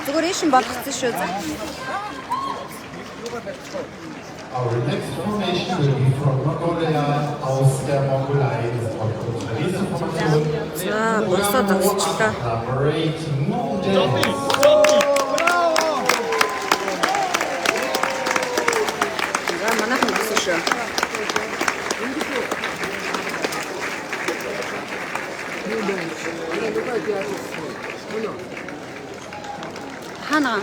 Зүгээр ийшин болгоцсон шүү. Our next formation will be from Mongolia, aus der Mongolei. Diese Formation number 8, Moon Dance. 하나.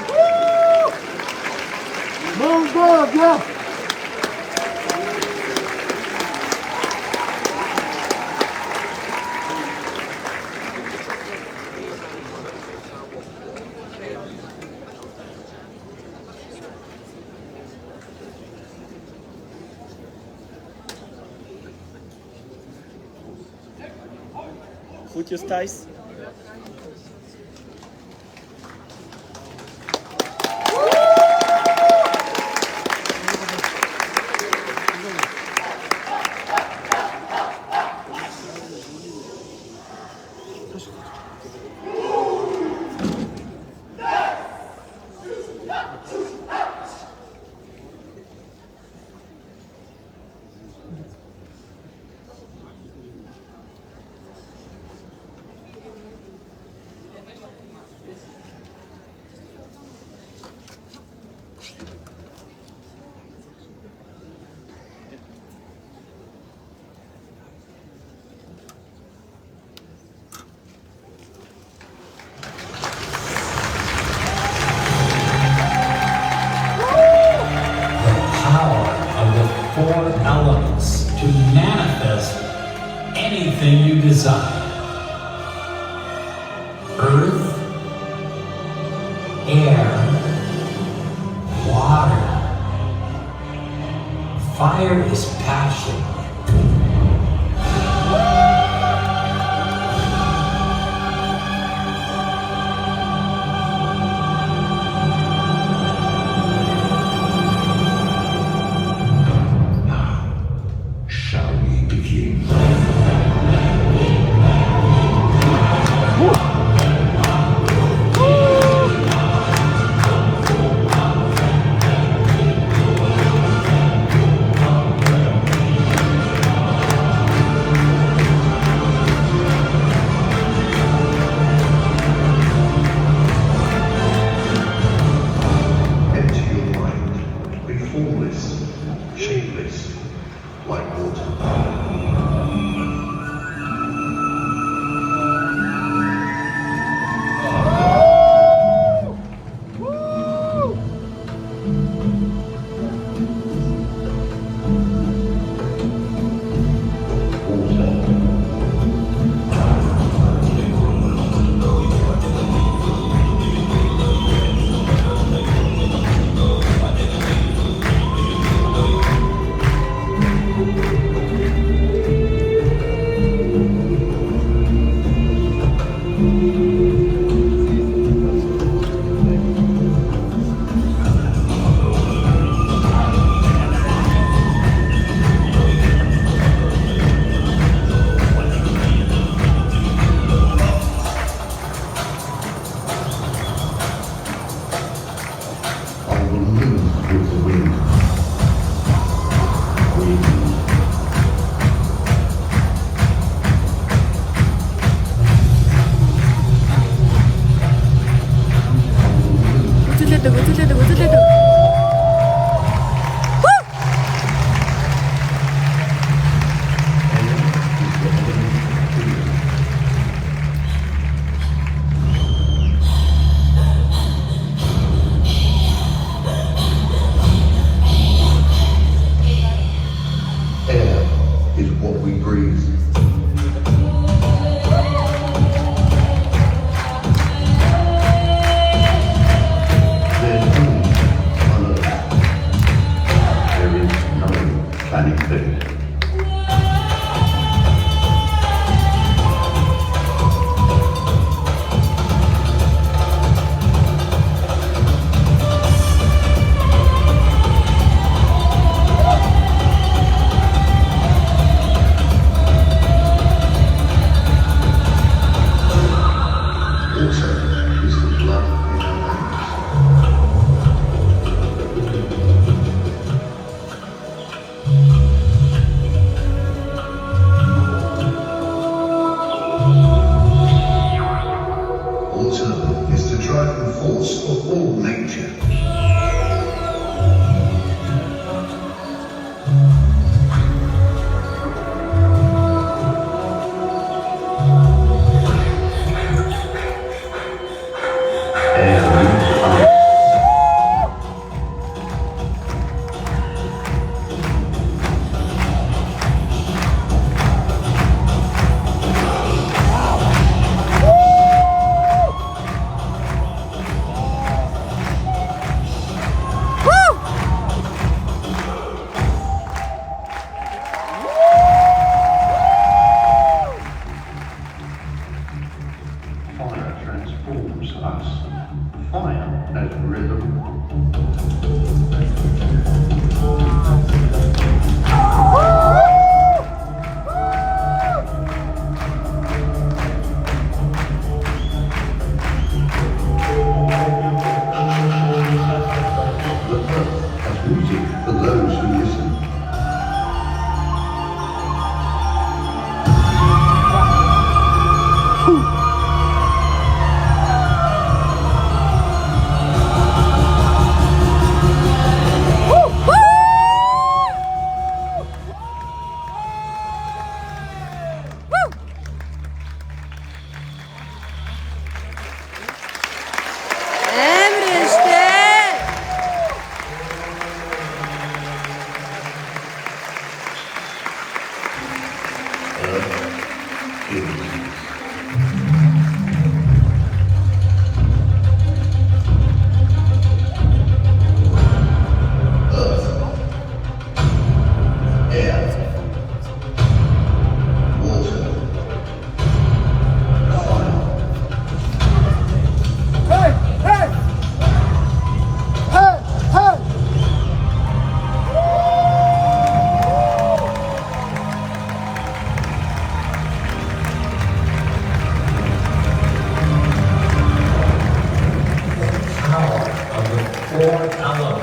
Mongolia. Goed, Thijs. elements to manifest anything you desire. Earth, air, water. Fire is passion. Shall we begin?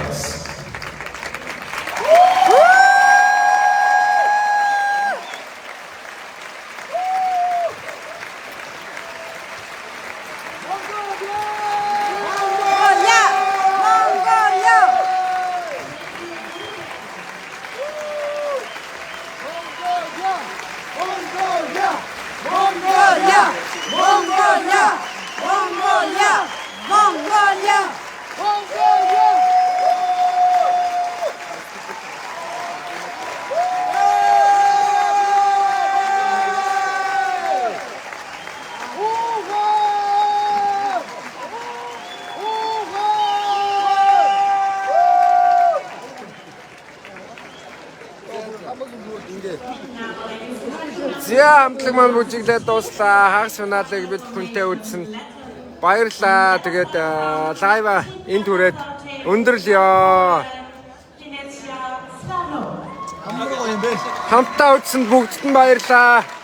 points. За хамтлаг маань бүжиглээд дууслаа. Хагас финалыг бид хүнтэй үзсэн. Баярлалаа. Тэгээд лайва энд хүрээд өндөрлөё. Хамтдаа үзсэнд бүгдд нь баярлалаа.